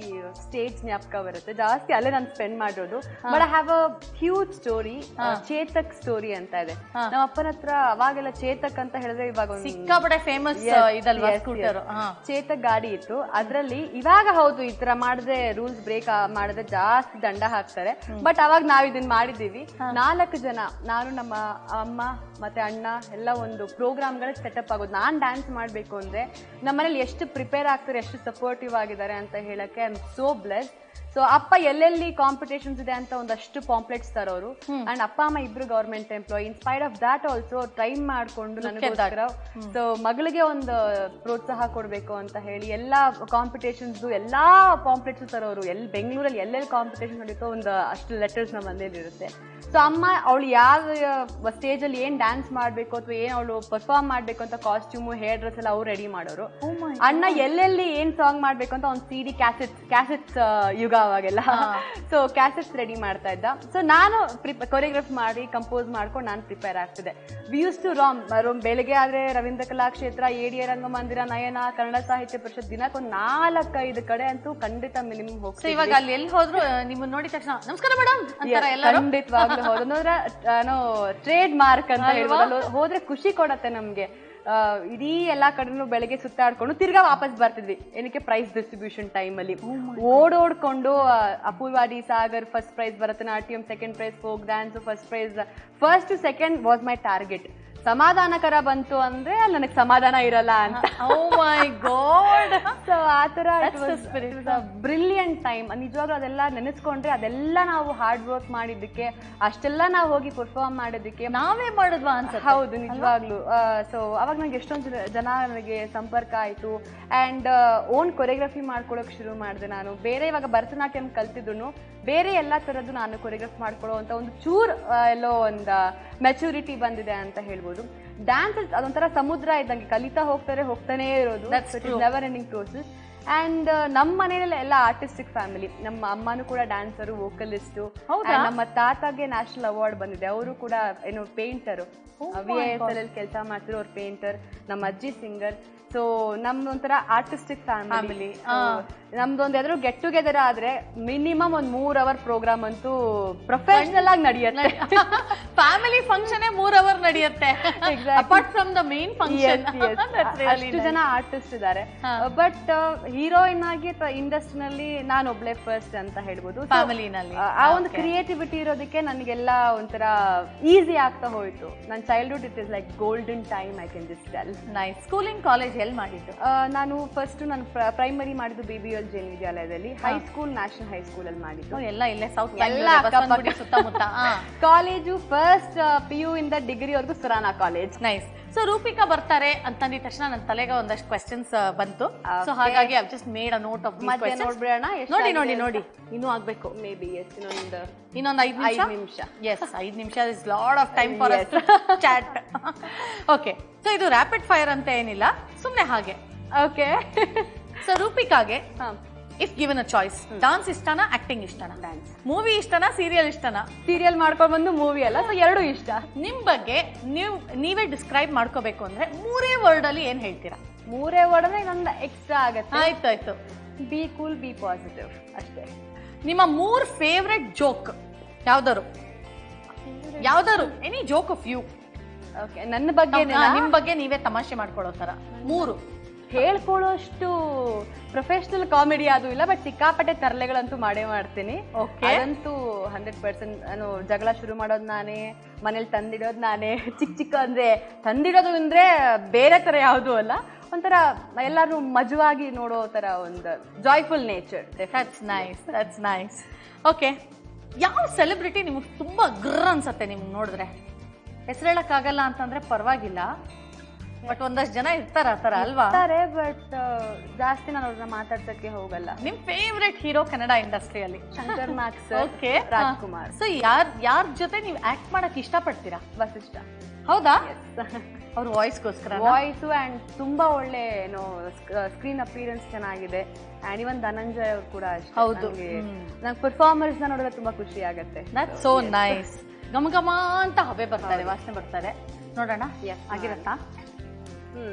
ಸ್ಟೇಜ್ ಜ್ಞಾಪಕ ಬರುತ್ತೆ, ಜಾಸ್ತಿ ಅಲ್ಲೇ ನಾನು ಸ್ಪೆಂಡ್ ಮಾಡೋದು. But I have a huge story, Chetak story ಅಂತ ಇದೆ. ನಮ್ಮ ಅಪ್ಪನ ಹತ್ರ ಅವಾಗೆಲ್ಲ ಚೇತಕ್ ಅಂತ ಹೇಳಿದ್ರೆ ಇವಾಗ
ಸಿಕ್ಕಾಪಟ್ಟೆ ಫೇಮಸ್ ಇದಲ್ವಾ ಸ್ಕೂಟರ್,
ಚೇತಕ್ ಗಾಡಿ ಇತ್ತು. ಅದ್ರಲ್ಲಿ ಇವಾಗ ಹೌದು ಈ ತರ ಮಾಡಿದ್ರೆ ರೂಲ್ಸ್ ಬ್ರೇಕ್ ಮಾಡಿದ್ರೆ ಜಾಸ್ತಿ ದಂಡ ಹಾಕ್ತಾರೆ. ಬಟ್ ಅವಾಗ ನಾವ್ ಇದನ್ನ ಮಾಡಿದೀವಿ. 4 ಜನ, ನಾನು ನಮ್ಮ ಅಮ್ಮ ಮತ್ತೆ ಅಣ್ಣ ಎಲ್ಲ ಒಂದು ಪ್ರೋಗ್ರಾಮ್ಗಳಿಗೆ ಸೆಟಪ್ ಆಗೋದು. ನಾನ್ ಡ್ಯಾನ್ಸ್ ಮಾಡ್ಬೇಕು ಅಂದ್ರೆ ನಮ್ಮನೇಲಿ ಎಷ್ಟು ಪ್ರಿಪೇರ್ ಆಗ್ತಾರೆ, ಎಷ್ಟು ಸಪೋರ್ಟಿವ್ ಆಗಿದ್ದಾರೆ ಅಂತ ಹೇಳಕ್ಕೆ I am so blessed. So ಅಪ್ಪ ಎಲ್ಲೆಲ್ಲಿ ಕಾಂಪಿಟೇಷನ್ಸ್ ಇದೆ ಅಂತ ಒಂದಷ್ಟು ಪಾಂಪ್ಲೆಟ್ಸ್ ತರೋರು. ಅಂಡ್ ಅಪ್ಪ ಅಮ್ಮ ಇಬ್ರು government employee. In spite of that also try ಮಾಡ್ಕೊಂಡು ನನಗೋಸ್ಕರ ಸೊ ಮಗಳಿಗೆ ಒಂದು ಪ್ರೋತ್ಸಾಹ ಕೊಡ್ಬೇಕು ಅಂತ ಹೇಳಿ ಎಲ್ಲಾ ಕಾಂಪಿಟೇಷನ್ಸ್ ಎಲ್ಲಾ ಪಾಂಪ್ಲೆಟ್ಸ್ ತರೋರು. ಬೆಂಗಳೂರಲ್ಲಿ ಎಲ್ಲೆಲ್ಲಿ ಕಾಂಪಿಟೇಷನ್ ನಡೀತೋ ಒಂದು ಅಷ್ಟು ಲೆಟರ್ಸ್ ನಮ್ಮ ಮನೇಲಿ ಇರುತ್ತೆ. ಸೊ ಅಮ್ಮ ಅವಳು ಯಾವ ಸ್ಟೇಜ್ ಅಲ್ಲಿ ಏನ್ ಡ್ಯಾನ್ಸ್ ಮಾಡ್ಬೇಕು ಅಥವಾ ಏನ್ ಅವಳು ಪರ್ಫಾರ್ಮ್ ಮಾಡ್ಬೇಕು ಅಂತ ಕಾಸ್ಟ್ಯೂಮು, ಹೇರ್ ಡ್ರೆಸ್ ಎಲ್ಲ ಅವ್ರು ರೆಡಿ ಮಾಡೋರು. ಅಣ್ಣ ಎಲ್ಲೆಲ್ಲಿ ಏನ್ ಸಾಂಗ್ ಮಾಡ್ಬೇಕು ಅಂತ ಒಂದು CD ಕ್ಯಾಸೆಟ್ಸ್ ಯುಗ ಅವಾಗೆಲ್ಲ. ಸೊ ಕ್ಯಾಸೆಟ್ಸ್ ರೆಡಿ ಮಾಡ್ತಾ ಇದ್ದ. ಸೊ ನಾನು ಕೊರಿಯೋಗ್ರಾಫ್ ಮಾಡಿ ಕಂಪೋಸ್ ಮಾಡ್ಕೊಂಡು ನಾನು ಪ್ರಿಪೇರ್ ಆಗ್ತಿದೆ. ವಿ ಯೂಸ್ ಟು ರಾಮ್ ಬೆಳಿಗ್ಗೆ ಆದ್ರೆ ರವೀಂದ್ರ ಕಲಾಕ್ಷೇತ್ರ, ADA ರಂಗಮಂದಿರ, ನಯನ, ಕನ್ನಡ ಸಾಹಿತ್ಯ ಪರಿಷತ್ ದಿನಕ್ಕೊಂದು 4-5 ಕಡೆ ಅಂತೂ ಖಂಡಿತ ಮಿನಿಮಮ್ ಹೋಗ್ತೀವಿ.
ಇವಾಗ ಅಲ್ಲಿ ಎಲ್ಲಿ ಹೋದ್ರು ನಿಮ್ಮನ್ನ ನೋಡಿದ ತಕ್ಷಣ ನಮಸ್ಕಾರ ಮೇಡಮ್
ಖಂಡಿತವಾಗ್ಲೂ ಹೌದಂದ್ರೆ ಟ್ರೇಡ್ ಮಾರ್ಕ್ ಅಂತ ಹೇಳ್ಬೋದು. ಹೋದ್ರೆ ಖುಷಿ ಕೊಡತ್ತೆ ನಮ್ಗೆ. ಇಡೀ ಎಲ್ಲಾ ಕಡೆನೂ ಬೆಳಗ್ಗೆ ಸುತ್ತಾಡ್ಕೊಂಡು ತಿರ್ಗಾ ವಾಪಸ್ ಬರ್ತಿದ್ವಿ. ಏನಕ್ಕೆ ಪ್ರೈಸ್ ಡಿಸ್ಟ್ರಿಬ್ಯೂಷನ್ ಟೈಮ್ ಅಲ್ಲಿ ಓಡೋಡ್ಕೊಂಡು ಅಪೂರ್ವಾಡಿ Sagar first prize, Bharatanatyam second prize, folk dance first prize, first second was my target. ಸಮಾಧಾನಕರ ಬಂತು ಅಂದ್ರೆ ಅಲ್ಲಿ ನನಗೆ ಸಮಾಧಾನ ಇರಲ್ಲ ಅಂತ.
ಓ ಮೈ ಗಾಡ್.
ಸೊ ಆ ತರ ಬ್ರಿಲಿಯಂಟ್ ಟೈಮ್. ನಿಜವಾಗ್ಲೂ ಅದೆಲ್ಲ ನೆನೆಸ್ಕೊಂಡ್ರೆ ಅದೆಲ್ಲ ನಾವು ಹಾರ್ಡ್ ವರ್ಕ್ ಮಾಡಿದ್ದಕ್ಕೆ, ಅಷ್ಟೆಲ್ಲ ನಾವು ಹೋಗಿ ಪರ್ಫಾರ್ಮ್ ಮಾಡೋದಕ್ಕೆ
ನಾವೇ ಮಾಡಿದ್ವಾ ಅನ್ಸುತ್ತೆ.
ಹೌದು, ನಿಜವಾಗ್ಲು. ಸೊ ಅವಾಗ ನಂಗೆ ಎಷ್ಟೊಂದು ಜನ ನನಗೆ ಸಂಪರ್ಕ ಆಯ್ತು. ಅಂಡ್ ಓನ್ ಕೊರಿಯೋಗ್ರಫಿ ಮಾಡ್ಕೊಳಕ್ ಶುರು ಮಾಡಿದೆ ನಾನು. ಬೇರೆ ಇವಾಗ ಭರತನಾಟ್ಯಂ ಕಲ್ತಿದ್ರು ಬೇರೆ ಎಲ್ಲಾ ತರದ್ದು ನಾನು ಕೊರಿಯೋಗ್ರಫಿ ಮಾಡ್ಕೊಳ್ಳೋ ಅಂತ ಒಂದು ಚೂರ್ ಎಲ್ಲೋ ಒಂದು ಮೆಚುರಿಟಿ ಬಂದಿದೆ ಅಂತ ಹೇಳ್ಬೋದು. ಡ್ಯಾನ್ಸ್ ಅದೊಂಥರ ಸಮುದ್ರ ಇದ್ದಂಗೆ, ಕಲಿತಾ ಹೋಗ್ತಾನೆ ಇರೋದು. Never ending process. ಅಂಡ್ ನಮ್ಮ ಮನೆಯಲ್ಲ ಎಲ್ಲ ಆರ್ಟಿಸ್ಟಿಕ್ ಫ್ಯಾಮಿಲಿ. ನಮ್ಮ ಅಮ್ಮನೂ ಕೂಡ ಡ್ಯಾನ್ಸರು, ವೋಕಲಿಸ್ಟು. ನಮ್ಮ ತಾತಗೆ ನ್ಯಾಷನಲ್ ಅವಾರ್ಡ್ ಬಂದಿದೆ. ಅವರು ಕೂಡ ಏನು ಪೇಂಟರು, VISL ಅಲ್ಲಿ ಕೆಲಸ ಮಾಡ್ತಿರೋ ಅವ್ರು ಪೇಂಟರ್. ನಮ್ಮ ಅಜ್ಜಿ ಸಿಂಗರ್. ಸೊ ನಮ್ದೊಂಥರ ಆರ್ಟಿಸ್ಟಿಕ್ ಫ್ಯಾಮಿಲಿ. ನಮ್ದೊಂದು ಯಾವ್ದಾದ್ರು ಗೆಟ್ ಟುಗೆದರ್ ಆದ್ರೆ ಮಿನಿಮಮ್ ಒಂದ್ 3 ಅವರ್ ಪ್ರೋಗ್ರಾಮ್ ಅಂತೂ ಪ್ರೊಫೆಷನಲ್ ಆಗಿ ನಡೆಯುತ್ತೆ.
ಫ್ಯಾಮಿಲಿ ಫಂಕ್ಷನ್ 3 ಅವರ್ ನಡೆಯುತ್ತೆ. Apart from the main function.
ಅಷ್ಟು ಜನ ಆರ್ಟಿಸ್ಟ್ ಇದ್ದಾರೆ. ಬಟ್ ಹೀರೋಯಿನ್ ಆಗಿ ಇಂಡಸ್ಟ್ರಿನಲ್ಲಿ ನಾನು ಒಬ್ಳೆ ಫಸ್ಟ್ ಅಂತ ಹೇಳ್ಬೋದು.
ಫ್ಯಾಮಿಲಿನಲ್ಲಿ
ಆ ಒಂದು ಕ್ರಿಯೇಟಿವಿಟಿ ಇರೋದಕ್ಕೆ ನನಗೆಲ್ಲ ಒಂಥರ ಈಸಿ ಆಗ್ತಾ ಹೋಯ್ತು. ನನ್ನ childhood it is like golden time, I can just tell.
Nice. Schooling, college ಎಲ್ಲಿ ಮಾಡಿದ್ದು?
ನಾನು ಫಸ್ಟ್ ನಾನು ಪ್ರೈಮರಿ ಮಾಡಿದ್ದು BBL ಜೈನ್ ವಿದ್ಯಾಲಯದಲ್ಲಿ. ಹೈಸ್ಕೂಲ್ ನ್ಯಾಷನಲ್ ಹೈಸ್ಕೂಲ್ ಅಲ್ಲಿ ಮಾಡಿದ್ದು.
ಎಲ್ಲ ಇಲ್ಲೇ ಸೌತ್ ಸುತ್ತಮುತ್ತ.
ಕಾಲೇಜು ಫಸ್ಟ್ PU ಇಂದ ಡಿಗ್ರಿ ವರೆಗೂ Surana college.
Nice. So Roopika ಬರ್ತಾರೆ ಅಂತಂದಿದ ತಕ್ಷಣ ನನ್ನ ತಲೆಗೆ ಒಂದಷ್ಟು ಕ್ವೆಶ್ಚನ್ಸ್ ಬಂತು. ಸೊ ಹಾಗಾಗಿ I just made a note of these questions.
ನೋಡ್ಬಿಡೋಣ.
ನೋಡಿ ಇನ್ನೂ ಆಗ್ಬೇಕು.
ಮೇ ಬಿ
ಇನ್ನೊಂದು 5 ನಿಮಿಷ. ಎಸ್, 5 ನಿಮಿಷ is lot of time for us to chat. Okay, so ಇದು ರ್ಯಾಪಿಡ್ ಫೈರ್ ಅಂತ ಏನಿಲ್ಲ, ಸುಮ್ಮನೆ ಹಾಗೆ.
ಓಕೆ.
ಸೊ ರೂಪಿಕಾಗೆ if given a choice, dance ಇಷ್ಟನಾ, ಆಕ್ಟಿಂಗ್ ಇಷ್ಟನಾ?
ಡ್ಯಾನ್ಸ್.
ಮೂವಿ ಇಷ್ಟನಾ, ಸೀರಿಯಲ್ ಇಷ್ಟನಾ?
ಸೀರಿಯಲ್ ಮಾಡ್ಕೊಂಡ್ ಬಂದು ಮೂವಿ ಅಲ್ಲ, ಸೊ ಎರಡೂ ಇಷ್ಟ.
ನಿಮ್ ಬಗ್ಗೆ ನೀವೇ ಡಿಸ್ಕ್ರೈಬ್ ಮಾಡ್ಕೋಬೇಕು ಅಂದ್ರೆ 3 ವರ್ಡ್ ಅಲ್ಲಿ ಏನ್ ಹೇಳ್ತೀರಾ?
3 ವರ್ಡ್ ಅಂದ್ರೆ ಇನ್ನೊಂದು ಎಕ್ಸ್ಟ್ರಾ ಆಗತ್ತೆ.
ಆಯ್ತು.
ಬಿ ಕೂಲ್, ಬಿ ಪಾಸಿಟಿವ್, ಅಷ್ಟೇ.
ನಿಮ್ಮ 3 ಫೇವ್ರೆಟ್ ಜೋಕ್ ಯಾವ್ದಾರು? Any joke of you.
Okay, ನನ್ನ ಬಗ್ಗೆ
ನಿಮ್ ಬಗ್ಗೆ ನೀವೇ ತಮಾಷೆ ಮಾಡ್ಕೊಳ್ಳೋ ತರ 3
ಹೇಳ್ಕೊಳ್ಳೋಷ್ಟು ಪ್ರೊಫೆಷನಲ್ ಕಾಮಿಡಿ ಅದು ಇಲ್ಲ, ಬಟ್ ಸಿಕ್ಕಾಪಟ್ಟೆ ತರಲೆಗಳಂತೂ ಮಾಡೇ ಮಾಡ್ತೀನಿ. ಅದಂತೂ 100%. ನಾನು ಜಗಳ ಶುರು ಮಾಡೋದು ನಾನೇ, ಮನೇಲಿ ತಂದಿಡೋದು ನಾನೇ. ಚಿಕ್ಕ ಅಂದ್ರೆ ತಂದಿಡೋದು ಅಂದ್ರೆ ಬೇರೆ ತರ ಯಾವುದು ಅಲ್ಲ, ಒಂಥರ ಎಲ್ಲಾರು ಮಜವಾಗಿ ನೋಡೋ ತರ ಒಂದು joyful nature.
That's nice. Okay, ಯಾವ ಸೆಲೆಬ್ರಿಟಿ ನಿಮಗೆ ತುಂಬಾ ಗ್ರ ಅನ್ಸತ್ತೆ ನಿಮ್ಗೆ ನೋಡಿದ್ರೆ? ಹೆಸರು ಹೇಳಕ್ಕಾಗಲ್ಲ ಅಂತಂದ್ರೆ ಪರವಾಗಿಲ್ಲ, ಬಟ್ ಒಂದಷ್ಟು ಜನ ಇರ್ತಾರ ಆತರ ಅಲ್ವಾ?
ಬಟ್ ಜಾಸ್ತಿ ನಾನು ಅವ್ರನ್ನ ಮಾತಾಡ್ಸಕ್ಕೆ ಹೋಗಲ್ಲ.
ನಿಮ್ ಫೇವ್ರೆಟ್ ಹೀರೋ ಕನ್ನಡ ಇಂಡಸ್ಟ್ರಿಯಲ್ಲಿ?
ಶಂಕರ್ ನಾಗ್,
ಓಕೆ,
ರಾಜ್ಕುಮಾರ್.
ಸೊ ಯಾರ ಜೊತೆ ನೀವು ಆಕ್ಟ್ ಮಾಡಕ್ ಇಷ್ಟಪಡ್ತೀರಾ?
ವಸಿಷ್ಠ.
ಹೌದಾ? ಅವ್ರ ವಾಯ್ಸ್ಗೋಸ್ಕರ?
ವಾಯ್ಸು ಅಂಡ್ ತುಂಬಾ ಒಳ್ಳೆ ಏನೋ ಸ್ಕ್ರೀನ್ ಅಪಿಯರೆನ್ಸ್ ಚೆನ್ನಾಗಿದೆ. ಅಂಡ್ ಇವನ್ ಧನಂಜಯ್ ಅವ್ರು ಕೂಡ ಅಷ್ಟೇ.
ಹೌದು,
ನಂಗೆ ಪರ್ಫಾರ್ಮರ್ಸ್ ನೋಡಿದ್ರೆ ತುಂಬಾ ಖುಷಿ ಆಗುತ್ತೆ.
That's so nice. ಘಮ ಅಂತ ಹಬೆ ಬರ್ತಾರೆ, ವಾಸನೆ ಬರ್ತಾರೆ. ನೋಡೋಣ ಆಗಿರತ್ತಾ?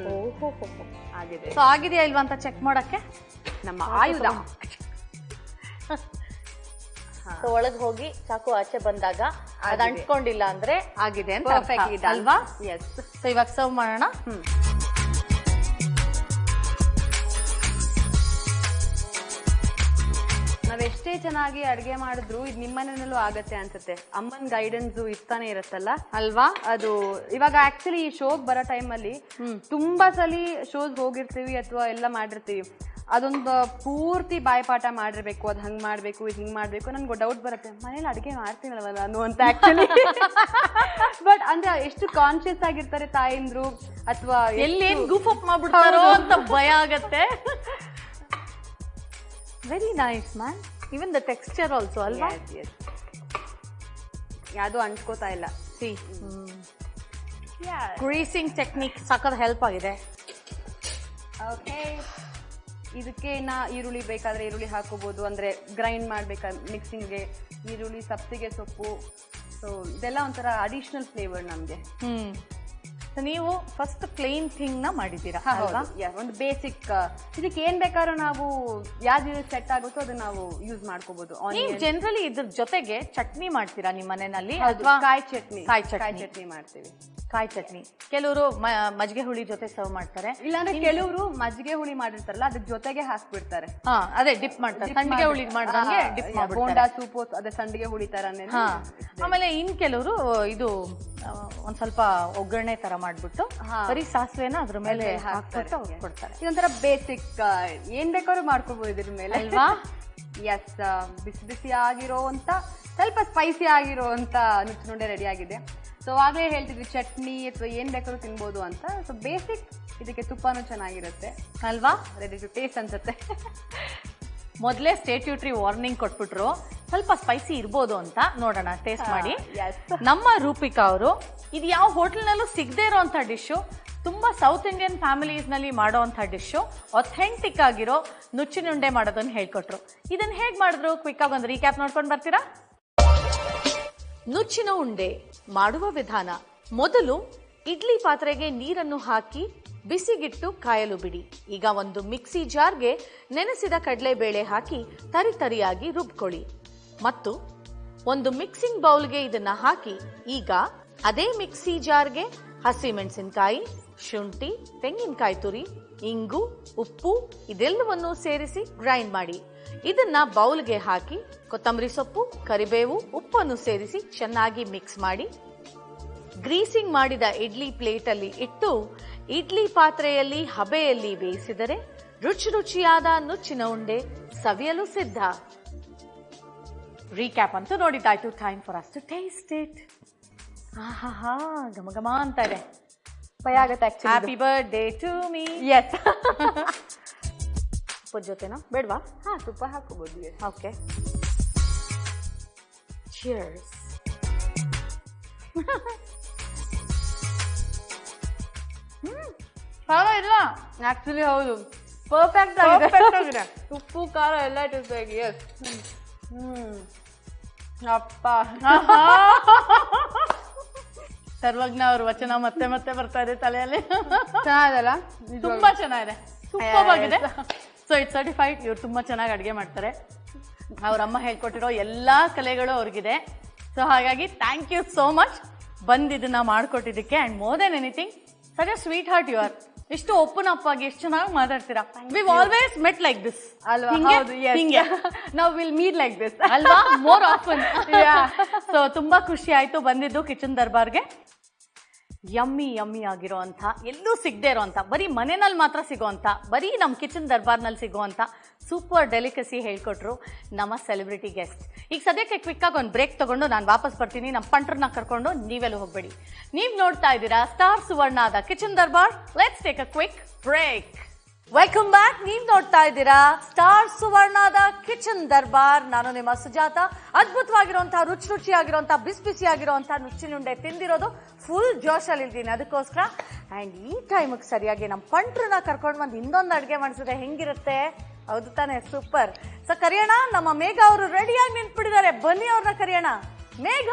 ಆಗಿದೆ.
ಸೊ ಆಗಿದೆಯಾ ಇಲ್ವಾ ಅಂತ ಚೆಕ್ ಮಾಡಕ್ಕೆ
ನಮ್ಮ ಆಯುಧ.
ಒಳಗೆ ಹೋಗಿ ಚಾಕು ಆಚೆ ಬಂದಾಗ ಅದು ಅಂಟ್ಕೊಂಡಿಲ್ಲ ಅಂದ್ರೆ ಆಗಿದೆ ಅಂತ
ಪರ್ಫೆಕ್ಟ್
ಅಲ್ವಾ?
ಎಸ್.
ಸೊ ಇವಾಗ ಸರ್ವ್ ಮಾಡೋಣ.
ನಾವೆಷ್ಟೇ ಚೆನ್ನಾಗಿ ಅಡ್ಗೆ ಮಾಡಿದ್ರು ಇದು ನಿಮ್ಮನೇನಲ್ಲೂ ಆಗತ್ತೆ ಅನ್ಸುತ್ತೆ. ಅಮ್ಮನ್ ಗೈಡೆನ್ಸ್ ಇರ್ತಾನೆ ಇರತ್ತಲ್ಲ
ಅಲ್ವಾ?
ಅದು ಇವಾಗ ಆಕ್ಚುಲಿ ಈ ಶೋಗ್ ಬರೋ ಟೈಮಲ್ಲಿ ತುಂಬಾ ಸಲಿ ಶೋಸ್ ಹೋಗಿರ್ತೀವಿ ಅಥವಾ ಎಲ್ಲ ಮಾಡಿರ್ತೀವಿ. ಅದೊಂದು ಪೂರ್ತಿ ಬಾಯ್ಪಾಠ ಮಾಡಿರ್ಬೇಕು, ಅದ್ ಹಂಗ್ ಮಾಡ್ಬೇಕು, ಇದು ಹಿಂಗ್ ಮಾಡ್ಬೇಕು. ನನ್ಗೆ ಡೌಟ್ ಬರುತ್ತೆ, ಮನೇಲಿ ಅಡ್ಗೆ ಮಾಡ್ತೀನಲ್ವ ನಾನು ಅಂತ ಆಕ್ಚುಲಿ. ಬಟ್ ಅಂದ್ರೆ ಎಷ್ಟು ಕಾನ್ಶಿಯಸ್ ಆಗಿರ್ತಾರೆ ತಾಯಿಂದ್ರು, ಅಥವಾ
ಎಲ್ಲೇನ್ ಗೂಫ್ ಅಪ್ ಮಾಡ್ಬಿಡ್ತಾರೋ ಅಂತ ಭಯ ಆಗತ್ತೆ. Very nice man. Even the texture also ಅಲ್ವಾ?
ಯಾವ್ದು ಅಂಟ್ಕೋತಾ ಇಲ್ಲ.
ಸಿ ಗ್ರೀಸಿಂಗ್ ಟೆಕ್ನಿಕ್ ಸಖತ್ ಹೆಲ್ಪ್ ಆಗಿದೆ.
ಓಕೆ, ಇದಕ್ಕೆ ಇನ್ನ ಈರುಳ್ಳಿ ಬೇಕಾದ್ರೆ ಈರುಳ್ಳಿ ಹಾಕೋಬಹುದು, ಅಂದ್ರೆ ಗ್ರೈಂಡ್ ಮಾಡ್ಬೇಕಾ ಮಿಕ್ಸಿಂಗ್ಗೆ ಈರುಳ್ಳಿ, ಸಬ್ಸಿಗೆ ಸೊಪ್ಪು. ಸೊ ಇದೆಲ್ಲ ಒಂಥರ ಅಡಿಷನಲ್ ಫ್ಲೇವರ್ ನಮ್ಗೆ.
ನೀವು ಫಸ್ಟ್ ಪ್ಲೇನ್ ಥಿಂಗ್ ನ ಮಾಡಿದ್ದೀರಾ?
ಒಂದು ಬೇಸಿಕ್. ಇದಕ್ಕೆ ಏನ್ ಬೇಕಾದ್ರೂ ನಾವು ಯಾವ್ದು ಸೆಟ್ ಆಗುತ್ತೋ ಅದನ್ನ ನಾವು ಯೂಸ್ ಮಾಡ್ಕೋಬಹುದು.
ನೀವು ಜನರಲಿ ಇದ್ರ ಜೊತೆಗೆ ಚಟ್ನಿ ಮಾಡ್ತೀರಾ ನಿಮ್ಮ ಮನೆಯಲ್ಲಿ?
ಕಾಯಿ ಚಟ್ನಿ ಮಾಡ್ತೀವಿ.
ಕಾಯಿ ಚಟ್ನಿ ಕೆಲವರು ಮಜ್ಜಿಗೆ ಹುಳಿ ಜೊತೆ ಸರ್ವ್ ಮಾಡ್ತಾರೆ,
ಇಲ್ಲಾಂದ್ರೆ ಕೆಲವರು ಮಜ್ಜಿಗೆ ಹುಳಿ ಮಾಡಿರ್ತಾರಲ್ಲ ಅದ್ರ ಜೊತೆಗೆ ಹಾಕ್ಬಿಡ್ತಾರೆ.
ಅದೇ ಡಿಪ್ ಮಾಡ್ತಾರೆ, ಸಂಡಿಗೆ ಹುಳಿ ಮಾಡ್ದಂಗೆ ಡಿಪ್ ಮಾಡ್ಬಿಡ್ತಾರೆ.
ಬೋಂಡಾ ಸೂಪ್ ಅದೇ ಸಂಡಿಗೆ ಹುಳಿ ತರನೇ.
ಆಮೇಲೆ ಇನ್ ಕೆಲವರು ಇದು ಒಂದ್ ಸ್ವಲ್ಪ ಒಗ್ಗರಣೆ ತರ ಮಾಡ್ಬಿಟ್ಟು
ಹಾ.
ಬರೀ ಸಾಸಿವೆನ ಅದ್ರ ಮೇಲೆ
ಅದ್ರಲ್ಲಿ ಹಾಕ್ತಾರೆ.
ಹಾಕ್ಬಿಟ್ಟು ಅವ್ರು ಕೊಡ್ತಾರೆ
ಇದೊಂಥರ ಬೇಸಿಕ್ ಏನ್ ಬೇಕಾದ್ರೂ ಮಾಡ್ಕೋಬಹುದು ಇದ್ರ ಮೇಲೆ
ಅಲ್ವಾ?
ಎಸ್ ಬಿಸಿ ಬಿಸಿ ಆಗಿರೋಂತ ಸ್ವಲ್ಪ ಸ್ಪೈಸಿ ಆಗಿರೋಂತ ನುಚ್ಚುನುಂಡೆ ರೆಡಿ ಆಗಿದೆ. ಸೊ ಆಗ್ಲೇ ಹೇಳ್ತಿದ್ವಿ ಚಟ್ನಿ ಅಥವಾ ಏನ್ ಬೇಕಾದ್ರೂ ತಿನ್ಬೋದು ಅಂತ. ಸೊ ಬೇಸಿಕ್ ಇದಕ್ಕೆ ತುಪ್ಪನೂ ಚೆನ್ನಾಗಿರುತ್ತೆ
ಅಲ್ವಾ?
ರೆಡಿ ಟು ಟೇಸ್ಟ್ ಅನ್ಸುತ್ತೆ.
ಮೊದಲೇ ಸ್ಟೇಟ್ಯೂಟರಿ ವಾರ್ನಿಂಗ್ ಕೊಟ್ಬಿಟ್ರು ಸ್ವಲ್ಪ ಸ್ಪೈಸಿ ಇರ್ಬೋದು ಅಂತ. ನೋಡೋಣ ಟೇಸ್ಟ್ ಮಾಡಿ.
yes.
ನಮ್ಮ ರೂಪಿಕಾ ಅವರು ಇದು ಯಾವ ಹೋಟೆಲ್ನಲ್ಲೂ ಸಿಗದೆ ಇರೋಂಥ ಡಿಶ್ಶು, ತುಂಬಾ ಸೌತ್ ಇಂಡಿಯನ್ ಫ್ಯಾಮಿಲೀಸ್ ನಲ್ಲಿ ಮಾಡೋಂಥ ಡಿಶ್ಶು, ಅಥೆಂಟಿಕ್ ಆಗಿರೋ ನುಚ್ಚಿನುಂಡೆ ಮಾಡೋದನ್ನ ಹೇಳ್ಕೊಟ್ರು. ಇದನ್ನ ಹೇಗ್ ಮಾಡಿದ್ರು ಕ್ವಿಕ್ ಆಗಿ ಒಂದು ರೀಕ್ಯಾಪ್ ನೋಡ್ಕೊಂಡು ಬರ್ತೀರಾ? ನುಚ್ಚಿನ ಉಂಡೆ ಮಾಡುವ ವಿಧಾನ: ಮೊದಲು ಇಡ್ಲಿ ಪಾತ್ರೆಗೆ ನೀರನ್ನು ಹಾಕಿ ಬಿಸಿಗಿಟ್ಟು ಕಾಯಲು ಬಿಡಿ. ಈಗ ಒಂದು ಮಿಕ್ಸಿ ಜಾರ್ಗೆ ನೆನೆಸಿದ ಕಡಲೆಬೇಳೆ ಹಾಕಿ ತರಿತರಿಯಾಗಿ ರುಬ್ಕೊಳ್ಳಿ ಮತ್ತು ಒಂದು ಮಿಕ್ಸಿಂಗ್ ಬೌಲ್ಗೆ ಇದನ್ನ ಹಾಕಿ ಈಗ ಅದೇ ಮಿಕ್ಸಿ ಜಾರ್ಗೆ ಹಸಿಮೆಣಸಿನಕಾಯಿ, ಶುಂಠಿ, ತೆಂಗಿನಕಾಯಿ ತುರಿ, ಇಂಗು, ಉಪ್ಪು ಇದೆಲ್ಲವನ್ನು ಸೇರಿಸಿ ಗ್ರೈಂಡ್ ಮಾಡಿ. ಇದನ್ನ ಬೌಲ್ಗೆ ಹಾಕಿ ಕೊತ್ತಂಬರಿ ಸೊಪ್ಪು, ಕರಿಬೇವು, ಉಪ್ಪನ್ನು ಸೇರಿಸಿ ಚೆನ್ನಾಗಿ ಮಿಕ್ಸ್ ಮಾಡಿ ಗ್ರೀಸಿಂಗ್ ಮಾಡಿದ ಇಡ್ಲಿ ಪ್ಲೇಟ್ ಅಲ್ಲಿ ಇಟ್ಟು ಇಡ್ಲಿ ಪಾತ್ರೆಯಲ್ಲಿ ಹಬೆಯಲ್ಲಿ ಬೇಯಿಸಿದರೆ ರುಚಿ ರುಚಿಯಾದ ನುಚ್ಚಿನ ಉಂಡೆ ಸವಿಯಲು ಸಿದ್ಧ. ರೀಕ್ಯಾಪ್ ಅಂತೂ ನೋಡಿದ್ದಾಯ್ತು. Time for us to taste it. ಆಹಾ ಘಮ ಘಮ ಅಂತ ಇದೆ.
ಭಯ ಆಗುತ್ತೆ
happy birthday to me.
Yes.
ಉಪ್ಪದ ಜೊತೆನಾ ಬೇಡವಾ?
ಹಾ ತುಪ್ಪ ಹಾಕೋಬಹುದು.
Okay, cheers. ಖಾರ ಇಲ್ಲ
ಆಕ್ಚುಲಿ ಹೌದು, ಪರ್ಫೆಕ್ಟ್ ಆಗಿದೆ. ಉಪ್ಪು ಖಾರ ಎಲ್ಲ ಇಟ್ಟಿರ್ಬೇಕು. ಎಸ್. ಅಪ್ಪ
ಸರ್ವಜ್ಞ ಅವ್ರ ವಚನ ಮತ್ತೆ ಮತ್ತೆ ಬರ್ತಾ ಇದೆ ತಲೆಯಲ್ಲಿ.
ಚೆನ್ನಾಗಲ್ಲ,
ತುಂಬಾ ಚೆನ್ನಾಗಿದೆ, ಸೂಪರ್ವಾಗಿದೆ. So it's certified. ಇವ್ರು ತುಂಬಾ ಚೆನ್ನಾಗಿ ಅಡುಗೆ ಮಾಡ್ತಾರೆ. ಅವ್ರಮ್ಮ ಹೇಳ್ಕೊಟ್ಟಿರೋ ಎಲ್ಲಾ ಕಲೆಗಳು ಅವ್ರಿಗಿದೆ. ಸೊ ಹಾಗಾಗಿ ಥ್ಯಾಂಕ್ ಯು ಸೋ ಮಚ್ ಬಂದ್ ಇದನ್ನ ಮಾಡ್ಕೊಟ್ಟಿದ್ದಕ್ಕೆ. And more than anything such a sweetheart you are. ಇಷ್ಟು ಓಪನ್ ಅಪ್ ಆಗಿ ಎಷ್ಟು ಚೆನ್ನಾಗಿ ಮಾತಾಡ್ತೀರಾ. We always met like this
ಅಲ್ವಾ?
ಹಿಂಗೆ
ನಾವು ವಿಲ್ ಮೀಟ್ ಲೈಕ್ ದಿಸ್
ಅಲ್ವಾ? More often. ಸೊ ತುಂಬಾ ಖುಷಿ ಆಯ್ತು ಬಂದಿದ್ದು ಕಿಚನ್ ದರ್ಬಾರ್ಗೆ. ಯಮ್ಮಿ ಯಮ್ಮಿ ಆಗಿರೋಂಥ, ಎಲ್ಲೂ ಸಿಗದೆ ಇರೋಂಥ, ಬರೀ ಮನೆಯಲ್ಲಿ ಮಾತ್ರ ಸಿಗೋಂಥ, ಬರೀ ನಮ್ಮ ಕಿಚನ್ ದರ್ಬಾರ್ನಲ್ಲಿ ಸಿಗೋಂಥ ಸೂಪರ್ ಡೆಲಿಕಸಿ ಹೇಳ್ಕೊಟ್ರು ನಮ್ಮ ಸೆಲೆಬ್ರಿಟಿ ಗೆಸ್ಟ್. ಈಗ ಸದ್ಯಕ್ಕೆ ಕ್ವಿಕ್ ಆಗಿ ಒಂದು ಬ್ರೇಕ್ ತಗೊಂಡು ನಾನು ವಾಪಸ್ ಬರ್ತೀನಿ. ನಮ್ಮ ಪಂಟ್ರನ್ನ ಕರ್ಕೊಂಡು ನೀವೆಲ್ಲೂ ಹೋಗ್ಬೇಡಿ. ನೀವು ನೋಡ್ತಾ ಇದ್ದೀರಾ ಸ್ಟಾರ್ ಸುವರ್ಣದ kitchen Darbar. Let's take a quick break. Welcome back. ನೀವ್ ನೋಡ್ತಾ ಇದ್ದೀರಾ ಸ್ಟಾರ್ ಸುವರ್ಣದ ಕಿಚನ್ ದರ್ಬಾರ್. ನಾನು ನಿಮ್ಮ ಸುಜಾತ. ಅದ್ಭುತವಾಗಿರುವಂತಹ ರುಚಿ ರುಚಿಯಾಗಿರುವಂತಹ ಬಿಸಿ ಬಿಸಿ ಆಗಿರುವಂತಹ ನುಚ್ಚಿನುಂಡೆ ತಿಂದಿರೋದು ಫುಲ್ ಜೋಶಲ್ಲಿ ಇದ್ದೀನಿ ಅದಕ್ಕೋಸ್ಕರ. ಅಂಡ್ ಈ ಟೈಮಿಗೆ ಸರಿಯಾಗಿ ನಮ್ಮ ಪಂಟ್ರನ್ನ ಕರ್ಕೊಂಡು ಬಂದು ಇನ್ನೊಂದು ಅಡುಗೆ ಮಾಡಿಸಿದ್ರೆ ಹೆಂಗಿರುತ್ತೆ? ಹೌದು ತಾನೆ? ಸೂಪರ್. ಸೊ ಕರೆಯೋಣ, ನಮ್ಮ ಮೇಘ ಅವರು ರೆಡಿಯಾಗಿ ನಿಂತ್ಬಿಟ್ಟಿದ್ದಾರೆ. ಬನ್ನಿ ಅವ್ರನ್ನ ಕರೆಯೋಣ. ಮೇಘ,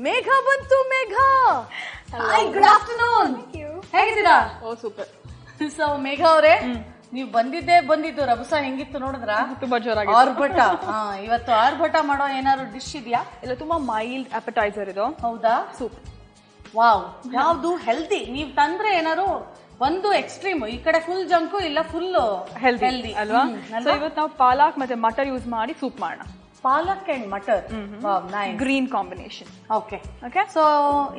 ಮೇಘ ಬಂತು. ಮೇಘ, ಗುಡ್ ಆಫ್ಟರ್ನೂನ್. ಹೇಗಿದ್ದೀರಾ?
ಓ ಸೂಪರ್.
ಸೊ ಮೇಘ ಅವರೇ, ನೀವು ಬಂದಿದ್ದು ರಭಸ ಹೆಂಗಿತ್ತು ನೋಡಿದ್ರ?
ತುಂಬಾ ಜೋರಾಗಿ
ಆರ್ಭಟ. ಇವತ್ತು ಆರ್ಭಟ ಮಾಡೋ ಏನಾದ್ರು ಡಿಶ್ ಇದೆಯಾ?
ಇಲ್ಲ, ತುಂಬಾ ಮೈಲ್ಡ್ ಅಪಟೈಸರ್ ಇದು.
ಹೌದಾ?
ಸೂಪ್.
ವಾವ್. ಯಾವ್ದು ಹೆಲ್ದಿ? ನೀವ್ ತಂದ್ರೆ ಏನಾದ್ರು ಒಂದು ಎಕ್ಸ್ಟ್ರೀಮ್, ಈ ಕಡೆ ಫುಲ್ ಜಂಕು, ಇಲ್ಲ ಫುಲ್
ಹೆಲ್ದಿ ಅಲ್ವಾ? ಇವತ್ತು ನಾವು ಪಾಲಕ್ ಮತ್ತೆ ಮಟರ್ ಯೂಸ್ ಮಾಡಿ ಸೂಪ್ ಮಾಡೋಣ.
Palak and matar,
green combination.
Okay okay. So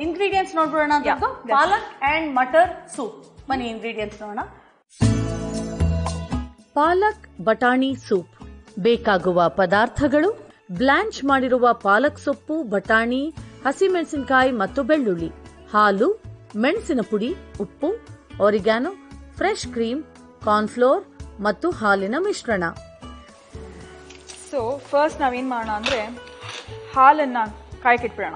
ingredients ನೋಡ್ಬಿಡೋಣ. Palak and matar soup. ಬನ್ನಿ ಇಂಗ್ರೀಡಿಯೆಂಟ್ಸ್ ನೋಡೋಣ. ಪಾಲಕ್ ಬಟಾಣಿ ಸೂಪ್ ಬೇಕಾಗುವ ಪದಾರ್ಥಗಳು: ಬ್ಲಾಂಚ್ ಮಾಡಿರುವ ಪಾಲಕ್ ಸೊಪ್ಪು, ಬಟಾಣಿ, ಹಸಿಮೆಣಸಿನಕಾಯಿ ಮತ್ತು ಬೆಳ್ಳುಳ್ಳಿ, ಹಾಲು, ಮೆಣಸಿನ ಪುಡಿ, ಉಪ್ಪು, ಒರಿಗ್ಯಾನೋ, ಫ್ರೆಶ್ ಕ್ರೀಮ್, ಕಾರ್ನ್ಫ್ಲೋರ್ ಮತ್ತು ಹಾಲಿನ ಮಿಶ್ರಣ.
ಸೊ ಫಸ್ಟ್ ನಾವೇನ್ ಮಾಡೋಣ ಅಂದ್ರೆ ಹಾಲನ್ನ ಕಾಯ್ಕಿಟ್ಬಿಡೋಣ.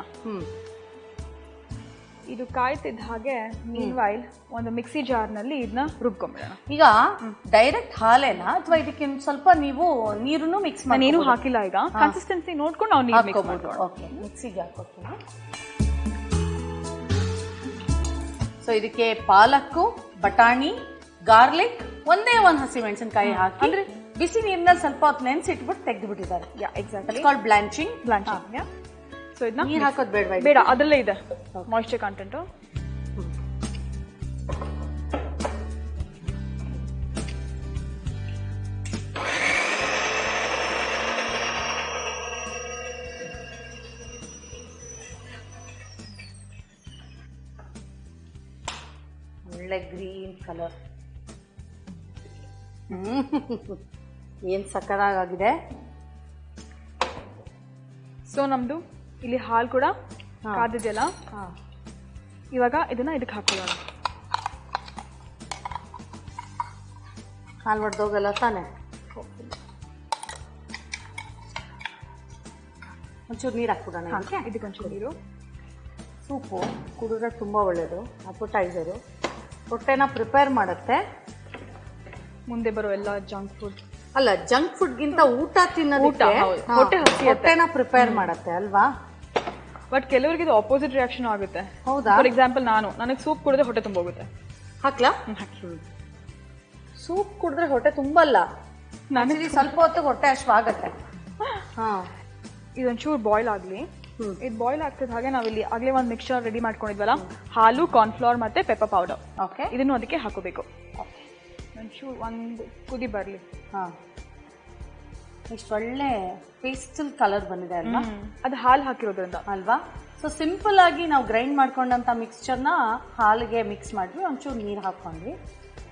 ಇದು ಕಾಯ್ತಿದ್ದ ಹಾಗೆ ಮೀನ್ ವೈಲ್ ಒಂದು ಮಿಕ್ಸಿ ಜಾರ್ ನಲ್ಲಿ ಇದನ್ನ ರುಬ್ಕೊಂಡ್ಬಿಡೋಣ.
ಈಗ ಡೈರೆಕ್ಟ್ ಹಾಲೇನಾ ಅಥವಾ ಇದಕ್ಕೆ ಸ್ವಲ್ಪ ನೀವು ನೀರನ್ನು ಮಿಕ್ಸ್ ಮಾಡಿ?
ನಾನೇನು ಹಾಕಿಲ್ಲ. ಈಗ ಕನ್ಸಿಸ್ಟೆನ್ಸಿ ನೋಡ್ಕೊಂಡು ನಾವು ನೀರು ಮಿಕ್ಸ್ ಮಾಡೋಣ.
ಓಕೆ, ಮಿಕ್ಸಿಗೆ ಹಾಕೋತೀನಿ. ಸೊ ಇದಕ್ಕೆ ಪಾಲಕ್ಕು, ಬಟಾಣಿ, ಗಾರ್ಲಿಕ್, ಒಂದೇ ಒಂದು ಹಸಿಮೆಣಸಿನಕಾಯಿ ಹಾಕಿ ಅಂದ್ರೆ ಬಿಸಿ ನೀರಿನಲ್ಲಿ ಸ್ವಲ್ಪ ಹೊತ್ತು ನೆನ್ಸಿಟ್ಬಿಟ್ಟು ತೆಗೆದು ಬಿಟ್ಟಿದ್ದಾರೆ.
Exactly,
called blanching.
ಸೊ ಇದನ್ನ
ನೀರು ಹಾಕೋದು ಬೇಡ?
ಬೇಡ, ಅದರಲ್ಲೇ ಇದೆ ಮಾಯಿಶ್ಚರ್ ಕಂಟೆಂಟ್.
ಒಳ್ಳೆ ಗ್ರೀನ್ ಕಲರ್. ಏನು ಸಕ್ಕತ್ತಾಗಿದೆ.
ಸೊ ನಮ್ದು ಇಲ್ಲಿ ಹಾಲು ಕೂಡ ಕಾದಿದೆಯಲ್ಲ, ಇವಾಗ ಇದನ್ನ ಇದಕ್ಕೆ ಹಾಕೊಳ್ಳೋಣ.
ಹಾಲು ಒಡೆದೋಗಲ್ಲ ತಾನೆ? ಒಂಚೂರು ನೀರು ಹಾಕ್ಬಿಡೋಣ.
ಇದಕ್ಕೆ ಒಂಚೂರು ನೀರು.
ಸೂಪು ಕುಡಿದ್ರೆ ತುಂಬ ಒಳ್ಳೆಯದು. ಅಪಟೈಸರು ಹೊಟ್ಟೆನ ಪ್ರಿಪೇರ್ ಮಾಡುತ್ತೆ.
ಮುಂದೆ ಬರೋ ಎಲ್ಲ ಜಂಕ್ ಫುಡ್
ಅಲ್ಲ, ಜಂಕ್ ಫುಡ್ಗಿಂತ ಊಟ ತಿನ್ನೋದಕ್ಕೆ ಹೊಟ್ಟೆನ ಪ್ರಿಪೇರ್ ಮಾಡುತ್ತೆ ಅಲ್ವಾ?
ಬಟ್ ಕೆಲವರಿಗೆ ಇದು ಆಪೋಸಿಟ್ ರಿಯಾಕ್ಷನ್ ಆಗುತ್ತೆ.
ಹೌದಾ?
ಫಾರ್ ಎಕ್ಸಾಂಪಲ್ ನನಗೆ ಸೂಪ್ ಕುಡಿದ್ರೆ ಹೊಟ್ಟೆ ತುಂಬ ಹೋಗುತ್ತೆ.
ಹಾಕ್ಲಾ? ಸೂಪ್ ಕುಡಿದ್ರೆ ಹೊಟ್ಟೆ ತುಂಬಲ್ಲ. ನನಗೆ ಸ್ವಲ್ಪ ಹೊತ್ತಿಗೆ ಹೊಟ್ಟೆ ಅಷ್ಟು ಆಗತ್ತೆ.
ಇದೊಂಚೂರು ಬಾಯ್ಲ್ ಆಗಲಿ. ಇದು ಬಾಯ್ಲ್ ಆಗ್ತಿದ್ದ ಹಾಗೆ ನಾವಿಲ್ಲಿ ಆಗಲೇ ಒಂದು ಮಿಕ್ಸ್ಚರ್ ರೆಡಿ ಮಾಡ್ಕೊಂಡಿದ್ವಲ್ಲ, ಹಾಲು, ಕಾರ್ನ್ಫ್ಲವರ್ ಮತ್ತೆ ಪೆಪ್ಪರ್ ಪೌಡರ್,
ಓಕೆ,
ಇದನ್ನು ಅದಕ್ಕೆ ಹಾಕೋಬೇಕು. ಒಂಚೂರು ಒಂದು ಕುದಿ ಬರಲಿ.
ಇಷ್ಟು ಒಳ್ಳೆ ಪೇಸ್ಟಲ್ ಕಲರ್ ಬಂದಿದೆ ಅಲ್ವಾ?
ಅದು ಹಾಲು ಹಾಕಿರೋದ್ರಿಂದ
ಅಲ್ವಾ? ಸೊ ಸಿಂಪಲ್ ಆಗಿ ನಾವು ಗ್ರೈಂಡ್ ಮಾಡ್ಕೊಂಡಂತ ಮಿಕ್ಸ್ಚರ್ನ ಹಾಲಿಗೆ ಮಿಕ್ಸ್ ಮಾಡಿದ್ವಿ, ಒಂಚೂರು ನೀರು ಹಾಕೊಂಡ್ವಿ,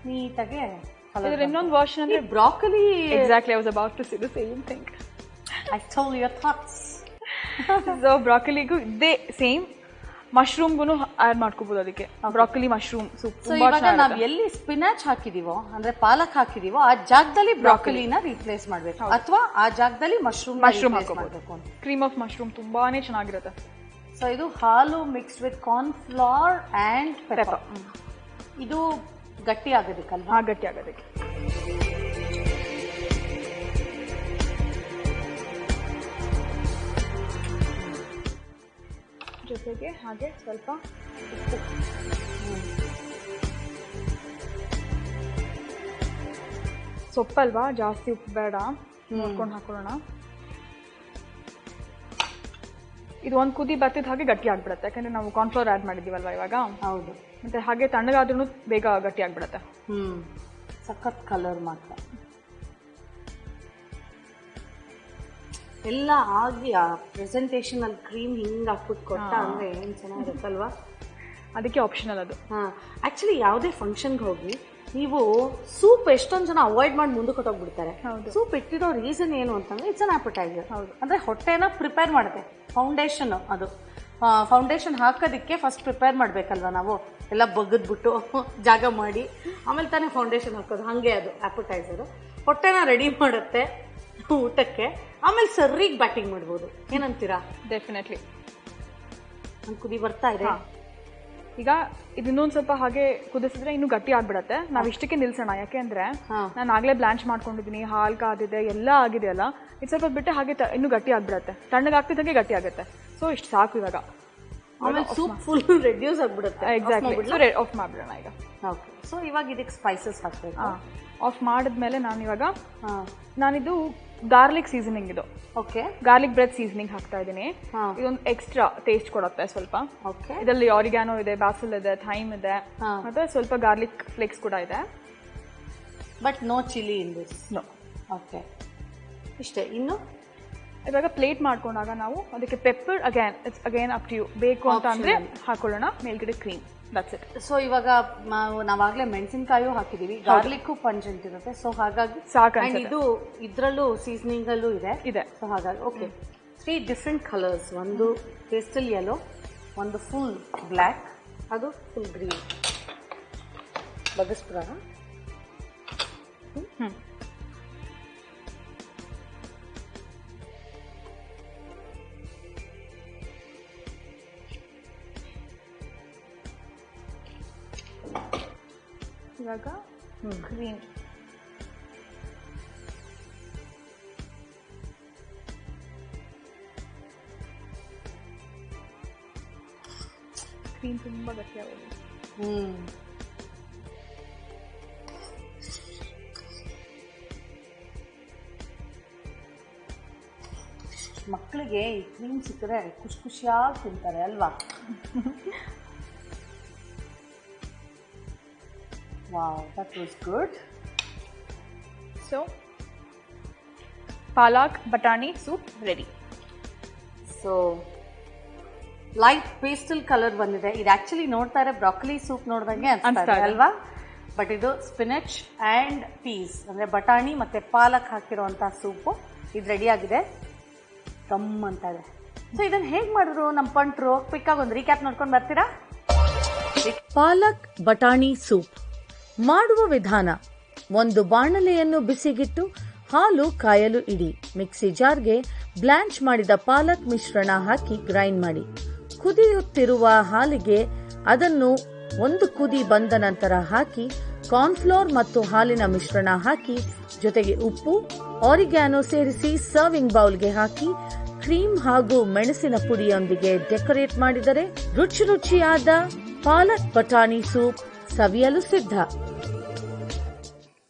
ನೀಟಾಗೆ ಕಲರ್.
ಇನ್ನೊಂದು ವರ್ಷನ್ ಅಂದ್ರೆ
broccoli.
Exactly, I was about to say the same thing.
I told your thoughts.
So ಬ್ರಾಕೊಲಿಗೂ ಇದೇ ಸೇಮ್, ಮಶ್ರೂಮ್ಗೂ ಆಡ್ ಮಾಡ್ಕೋಬಹುದು ಅದಕ್ಕೆ. Broccoli mushroom soup.
ಸೊ ಇವಾಗ ನಾವು ಎಲ್ಲಿ ಸ್ಪಿನಾಚ್ ಹಾಕಿದೀವೋ ಅಂದ್ರೆ ಪಾಲಕ್ ಹಾಕಿದೀವೋ ಆ ಜಾಗದಲ್ಲಿ ಬ್ರಾಕೊಲಿನ ರೀಪ್ಲೇಸ್ ಮಾಡ್ಬೇಕು, ಅಥವಾ ಆ ಜಾಗದಲ್ಲಿ ಮಶ್ರೂಮ್ ಹಾಕೋಬೇಕು.
ಕ್ರೀಮ್ ಆಫ್ ಮಶ್ರೂಮ್ ತುಂಬಾನೇ ಚೆನ್ನಾಗಿರುತ್ತೆ.
ಸೊ ಇದು ಹಾಲು mixed with corn flower and pepper. ಇದು ಗಟ್ಟಿ ಆಗೋದಕ್ಕಲ್ವಾ?
ಗಟ್ಟಿ ಆಗೋದಕ್ಕೆ. ಜೊತೆಗೆ ಹಾಗೆ ಸ್ವಲ್ಪ ಉಪ್ಪು. ಸೊಪ್ಪಲ್ವಾ, ಜಾಸ್ತಿ ಉಪ್ಪು ಬೇಡ, ನೋಡ್ಕೊಂಡು ಹಾಕೊಳ್ಳೋಣ. ಇದು ಒಂದು ಕುದಿ ಬರ್ತಿದ್ದ ಹಾಗೆ ಗಟ್ಟಿ ಆಗ್ಬಿಡುತ್ತೆ, ಯಾಕಂದ್ರೆ ನಾವು ಕಾರ್ನ್ಫ್ಲವರ್ ಆ್ಯಡ್ ಮಾಡಿದ್ದೀವಲ್ವಾ ಇವಾಗ.
ಹೌದು.
ಮತ್ತೆ ಹಾಗೆ ತಣ್ಣಗಾದ್ರೂ ಬೇಗ ಗಟ್ಟಿ ಆಗ್ಬಿಡುತ್ತೆ.
ಸಖತ್ ಕಲರ್ ಮಾತ್ರ ಎಲ್ಲ ಆಗಿ ಆ ಪ್ರೆಸೆಂಟೇಷನ್ ಅಲ್ಲಿ ಕ್ರೀಮ್ ಹಿಂಗೆ ಹಾಕ್ಬಿಟ್ಟು ಕೊಟ್ಟ ಅಂದ್ರೆ ಏನು ಚೆನ್ನಾಗಿರುತ್ತಲ್ವಾ?
ಅದಕ್ಕೆ ಆಪ್ಷನಲ್ ಅದು.
ಆಕ್ಚುಲಿ ಯಾವುದೇ ಫಂಕ್ಷನ್ಗೆ ಹೋಗಿ ನೀವು ಸೂಪ್ ಎಷ್ಟೊಂದು ಜನ ಅವಾಯ್ಡ್ ಮಾಡಿ ಮುಂದಕ್ಕೆ ಹೊಟ್ಟೋಗ್ಬಿಡ್ತಾರೆ. ಸೂಪ್ ಇಟ್ಟಿರೋ ರೀಸನ್ ಏನು ಅಂತಂದ್ರೆ ಇಟ್ಸ್ ಅನ್ ಆಪಟೈಸರ್. ಅಂದ್ರೆ ಹೊಟ್ಟೆನ ಪ್ರಿಪೇರ್ ಮಾಡುತ್ತೆ. ಫೌಂಡೇಶನ್ ಅದು. ಫೌಂಡೇಶನ್ ಹಾಕೋದಕ್ಕೆ ಫಸ್ಟ್ ಪ್ರಿಪೇರ್ ಮಾಡ್ಬೇಕಲ್ವಾ ನಾವು, ಎಲ್ಲ ಬಗ್ಗದ್ಬಿಟ್ಟು ಜಾಗ ಮಾಡಿ ಆಮೇಲೆ ತಾನೇ ಫೌಂಡೇಶನ್ ಹಾಕೋದು. ಹಾಗೆ ಅದು ಆಪಟೈಸರು. ಹೊಟ್ಟೆನ ರೆಡಿ ಮಾಡುತ್ತೆ ಊಟಕ್ಕೆ, ಆಮೇಲೆ ಸರ್ರಿಗೆ ಬ್ಯಾಟಿಂಗ್ ಮಾಡ್ಬೋದು. ಏನಂತೀರಾ?
ಡೆಫಿನೆಟ್ಲಿ.
ಒಂದು ಕುದಿ ಬರ್ತಾ ಇದೆ.
ಈಗ ಇದು ಇನ್ನೊಂದು ಸ್ವಲ್ಪ ಹಾಗೆ ಕುದಿಸಿದ್ರೆ ಇನ್ನೂ ಗಟ್ಟಿ ಆಗ್ಬಿಡತ್ತೆ. ನಾವು ಇಷ್ಟಕ್ಕೆ ನಿಲ್ಸೋಣ, ಯಾಕೆಂದ್ರೆ ನಾನು ಆಗ್ಲೇ ಬ್ಲಾಂಚ್ ಮಾಡ್ಕೊಂಡಿದ್ದೀನಿ, ಹಾಲು ಕಾದಿದೆ, ಎಲ್ಲ ಆಗಿದೆಯಲ್ಲ. ಇದು ಸ್ವಲ್ಪ ಬಿಟ್ಟು ಹಾಗೆ ಇನ್ನೂ ಗಟ್ಟಿ ಆಗ್ಬಿಡತ್ತೆ. ತಣ್ಣಗಾಗ್ತಿದ್ದಂಗೆ ಗಟ್ಟಿ ಆಗುತ್ತೆ. ಸೊ ಇಷ್ಟು ಸಾಕು ಇವಾಗ.
ಆಮೇಲೆ ಸೂಪ್ ಫುಲ್ ರೆಡ್ಯೂಸ್ ಆಗ್ಬಿಡುತ್ತೆ.
ಎಕ್ಸಾಕ್ಟ್ಲಿ. ಆಫ್ ಮಾಡ್ಬಿಡೋಣ ಈಗ.
ಓಕೆ. ಸೊ ಇವಾಗ ಇದಕ್ಕೆ ಸ್ಪೈಸಸ್ ಹಾಕ್ಬೇಕು.
ಆಫ್ ಮಾಡಿದ್ಮೇಲೆ ನಾನಿದು ಗಾರ್ಲಿಕ್ ಸೀಸನಿಂಗ್ ಇದು.
ಓಕೆ.
ಗಾರ್ಲಿಕ್ ಬ್ರೆಡ್ ಸೀಸನಿಂಗ್ ಹಾಕ್ತಾ ಇದ್ದೀನಿ. ಇದೊಂದು ಎಕ್ಸ್ಟ್ರಾ ಟೇಸ್ಟ್ ಕೊಡುತ್ತೆ ಸ್ವಲ್ಪ.
ಓಕೆ.
ಇದರಲ್ಲಿ ಆರಿಗ್ಯಾನೋ ಇದೆ, ಬ್ಯಾಸಿಲ್ ಇದೆ, ಥೈಮ್ ಇದೆ, ಮತ್ತೆ ಸ್ವಲ್ಪ ಗಾರ್ಲಿಕ್ ಫ್ಲೇಕ್ಸ್ ಕೂಡ ಇದೆ.
But no chilli in this.
No.
Okay. ಇಷ್ಟೇ. ಇನ್ನು
ಇವಾಗ ಪ್ಲೇಟ್ ಮಾಡ್ಕೊಂಡಾಗ ನಾವು ಅದಕ್ಕೆ pepper it's again up to you. ಬೇಕು ಅಂತ ಅಂದ್ರೆ ಹಾಕೊಳ್ಳೋಣ, ಮೇಲ್ಗಡೆ ಕ್ರೀಮ್. That's it.
ಸೊ ಇವಾಗ ನಾವಾಗ್ಲೇ ಮೆಣಸಿನಕಾಯಿ ಹಾಕಿದೀವಿ, ಗಾರ್ಲಿಕ್ ಪಂಜೆಂಟ್ ಇರುತ್ತೆ. ಸೊ ಹಾಗಾಗಿ
ಸಾಕು.
ಇದು ಇದ್ರಲ್ಲೂ ಸೀಸನಿಂಗ್ ಅಲ್ಲೂ ಇದೆ. ಸೊ ಹಾಗಾಗಿ ಓಕೆ. 3 different colours. ಒಂದು ಪೇಸ್ಟಲ್ ಯೆಲ್ಲೋ, ಒಂದು ಫುಲ್ ಬ್ಲ್ಯಾಕ್, ಅದು ಫುಲ್ ಗ್ರೀನ್. ಬಗ್ಗಿಸ್ಬಿಡೋಣ.
ಇವಾಗ ಕ್ರೀಮ್. ಕ್ರೀಮ್ ತುಂಬಾ ಗಟ್ಟಿಯಾಗೋದು.
ಮಕ್ಕಳಿಗೆ ಈ ಕ್ರೀಮ್ ಸಿಕ್ಕರೆ ಖುಷಿ ಖುಷಿಯಾಗಿ ತಿಂತಾರೆ ಅಲ್ವಾ? Wow, that was good.
So, palak batani soup ready.
So, light pastel colour ಬಂದಿದೆ. ಇದು ಆಕ್ಚುಲಿ ನೋಡ್ತಾ ಇರೋ ಬ್ರಾಕೊಲಿ ಸೂಪ್ ನೋಡ್ದಂಗೆ ಅನ್ಸ್ತಾ ಇದೆ ಅಲ್ವಾ? ಬಟ್ ಇದು ಸ್ಪಿನಚ್ ಅಂಡ್ ಪೀಸ್ ಅಂದ್ರೆ ಬಟಾಣಿ ಮತ್ತೆ ಪಾಲಕ್ ಹಾಕಿರುವಂತಹ ಸೂಪು. ಇದು ರೆಡಿ ಆಗಿದೆ. ಗಮ್ ಅಂತ ಇದೆ. ಸೊ ಇದನ್ನ ಹೇಗ್ ಮಾಡಿದ್ರು ನಮ್ಮ ಪಂಟ್ರು? ಕ್ವಿಕ್ ಆಗಿ ಒಂದು ರೀಕ್ಯಾಪ್ ನೋಡ್ಕೊಂಡು ಬರ್ತೀರಾ?
ಪಾಲಕ್ ಬಟಾಣಿ ಸೂಪ್ ಮಾಡುವ ವಿಧಾನ: ಒಂದು ಬಾಣಲೆಯನ್ನು ಬಿಸಿಗಿಟ್ಟು ಹಾಲು ಕಾಯಲು ಇಡಿ. ಮಿಕ್ಸಿ ಜಾರ್ಗೆ ಬ್ಲಾಂಚ್ ಮಾಡಿದ ಪಾಲಕ್ ಮಿಶ್ರಣ ಹಾಕಿ ಗ್ರೈಂಡ್ ಮಾಡಿ. ಕುದಿಯುತ್ತಿರುವ ಹಾಲಿಗೆ ಅದನ್ನು ಒಂದು ಕುದಿ ಬಂದ ನಂತರ ಹಾಕಿ ಕಾರ್ನ್ಫ್ಲೋರ್ ಮತ್ತು ಹಾಲಿನ ಮಿಶ್ರಣ ಹಾಕಿ ಜೊತೆಗೆ ಉಪ್ಪು, ಆರಿಗ್ಯಾನೋ ಸೇರಿಸಿ ಸರ್ವಿಂಗ್ ಬೌಲ್ಗೆ ಹಾಕಿ ಕ್ರೀಮ್ ಹಾಗೂ ಮೆಣಸಿನ ಪುಡಿಯೊಂದಿಗೆ ಡೆಕೋರೇಟ್ ಮಾಡಿದರೆ ರುಚಿಯಾದ ಪಾಲಕ್ ಬಟಾಣಿ ಸೂಪ್ ಸವಿಯಲು ಸಿದ್ಧ.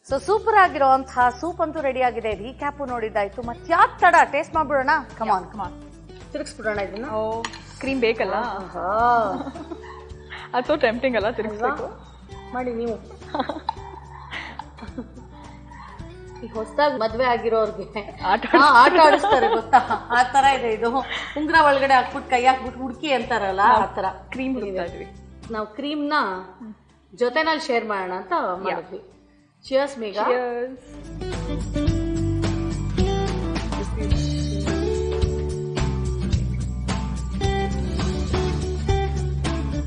ಸೊ ಸೂಪರ್ ಆಗಿರುವಂತಹ ಸೂಪ್ ಅಂತೂ ರೆಡಿ ಆಗಿದೆ. ರೀಕ್ಯಾಪು ನೋಡಿದ್ದಾಯ್ತು. ಮತ್ಯಾಕ್ ತಡ, ಟೇಸ್ಟ್ ಮಾಡ್ಬಿಡೋಣ. ಕಮಾನ್ ತಿರುಗಿಸ್ಬಿಡೋಣ ಇದನ್ನ.
ಕ್ರೀಮ್ ಬೇಕಲ್ಲ, ಅದು ಟೆಂಪ್ಟಿಂಗ್ ಅಲ್ಲ, ತಿರುಗಿಸ್ಬೇಕು.
ಮಾಡಿ ನೀವು. ಈಗ ಹೊಸದಾಗಿ ಮದ್ವೆ ಆಗಿರೋರ್ಗೆ ಆಟ ಆಡಿಸ್ತಾರೆ ಗೊತ್ತಾ, ಆ ತರ ಇದೆ ಇದು. ಉಂಗ್ರ ಒಳಗಡೆ ಹಾಕ್ಬಿಟ್ಟು ಕೈ ಹಾಕ್ಬಿಟ್ಟು ಹುಡುಕಿ ಅಂತಾರಲ್ಲ, ಆ ತರ
ಕ್ರೀಮ್.
ನಾವು ಕ್ರೀಮ್ ನ ಜೊತೆನಲ್ಲಿ ಶೇರ್ ಮಾಡೋಣ ಅಂತ ಮಾಡಿದ್ವಿ. Cheers Megha.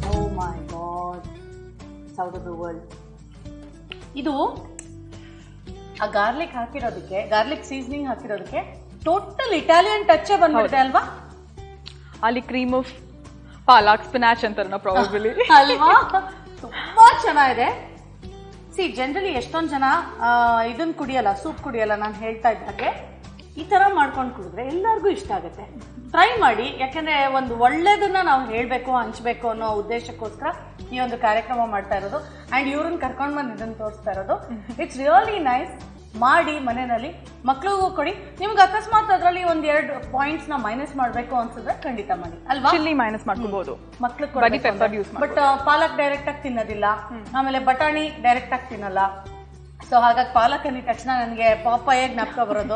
Oh my God, out of the world. ಇದು ಆ ಗಾರ್ಲಿಕ್ ಹಾಕಿರೋದಕ್ಕೆ, ಗಾರ್ಲಿಕ್ ಸೀಸನಿಂಗ್ ಹಾಕಿರೋದಕ್ಕೆ ಟೋಟಲ್ ಇಟಾಲಿಯನ್ ಟಚ್ ಬಂದ್ಬಿಡುತ್ತೆ ಅಲ್ವಾ?
ಅಲ್ಲಿ ಕ್ರೀಮ್ ಆಫ್ ಪಾಲಕ್ ಸ್ಪಿನಾಚ್ ಅಂತಾರ ಪ್ರಾಬಬ್ಲಿ
ಅಲ್ವಾ? ತುಂಬಾ ಚೆನ್ನಾಗಿದೆ. ಸಿ ಜನರಲಿ ಎಷ್ಟೊಂದು ಜನ ಇದನ್ನ ಕುಡಿಯಲ್ಲ, ಸೂಪ್ ಕುಡಿಯಲ್ಲ. ನಾನು ಹೇಳ್ತಾ ಇದ್ದಾಗೆ ಈ ತರ ಮಾಡ್ಕೊಂಡು ಕುಡಿದ್ರೆ ಎಲ್ಲರಿಗೂ ಇಷ್ಟ ಆಗುತ್ತೆ. ಟ್ರೈ ಮಾಡಿ. ಯಾಕಂದ್ರೆ ಒಂದು ಒಳ್ಳೇದನ್ನ ನಾವು ಹೇಳ್ಬೇಕು, ಹಂಚ್ಬೇಕು ಅನ್ನೋ ಉದ್ದೇಶಕ್ಕೋಸ್ಕರ ಈ ಒಂದು ಕಾರ್ಯಕ್ರಮ ಮಾಡ್ತಾ ಇರೋದು. ಅಂಡ್ ಇವ್ರನ್ನ ಕರ್ಕೊಂಡ್ ಬಂದು ಇದನ್ನ ತೋರಿಸ್ತಾ ಇರೋದು. It's really nice. ಮಾಡಿ ಮನೆಯಲ್ಲಿ ಮಕ್ಳಿಗೂ ಕೊಡಿ. ನಿಮ್ಗೆ ಅಕಸ್ಮಾತ್ ಅದರಲ್ಲಿ ಒಂದ್ 2 ಪಾಯಿಂಟ್ಸ್ ನ ಮೈನಸ್ ಮಾಡ್ಬೇಕು ಅನ್ಸಿದ್ರೆ ಖಂಡಿತ ಮಾಡಿ ಅಲ್ವಾ?
ಚಿಲ್ಲಿ ಮೈನಸ್ ಮಾಡ್ಕೋಬಹುದು
ಮಕ್ಳಿಗೆ. ಬಟ್ ಪಾಲಕ್ ಡೈರೆಕ್ಟ್ ಆಗಿ ತಿನ್ನೋದಿಲ್ಲ, ಆಮೇಲೆ ಬಟಾಣಿ ಡೈರೆಕ್ಟ್ ಆಗಿ ತಿನ್ನಲ್ಲ. ಸೊ ಹಾಗಾಗಿ ಪಾಲಕ್ ಅಂದಿದ ತಕ್ಷಣ ನನಗೆ ಪಾಪಾಯ ಜ್ಞಾಪಕ ಬರೋದು.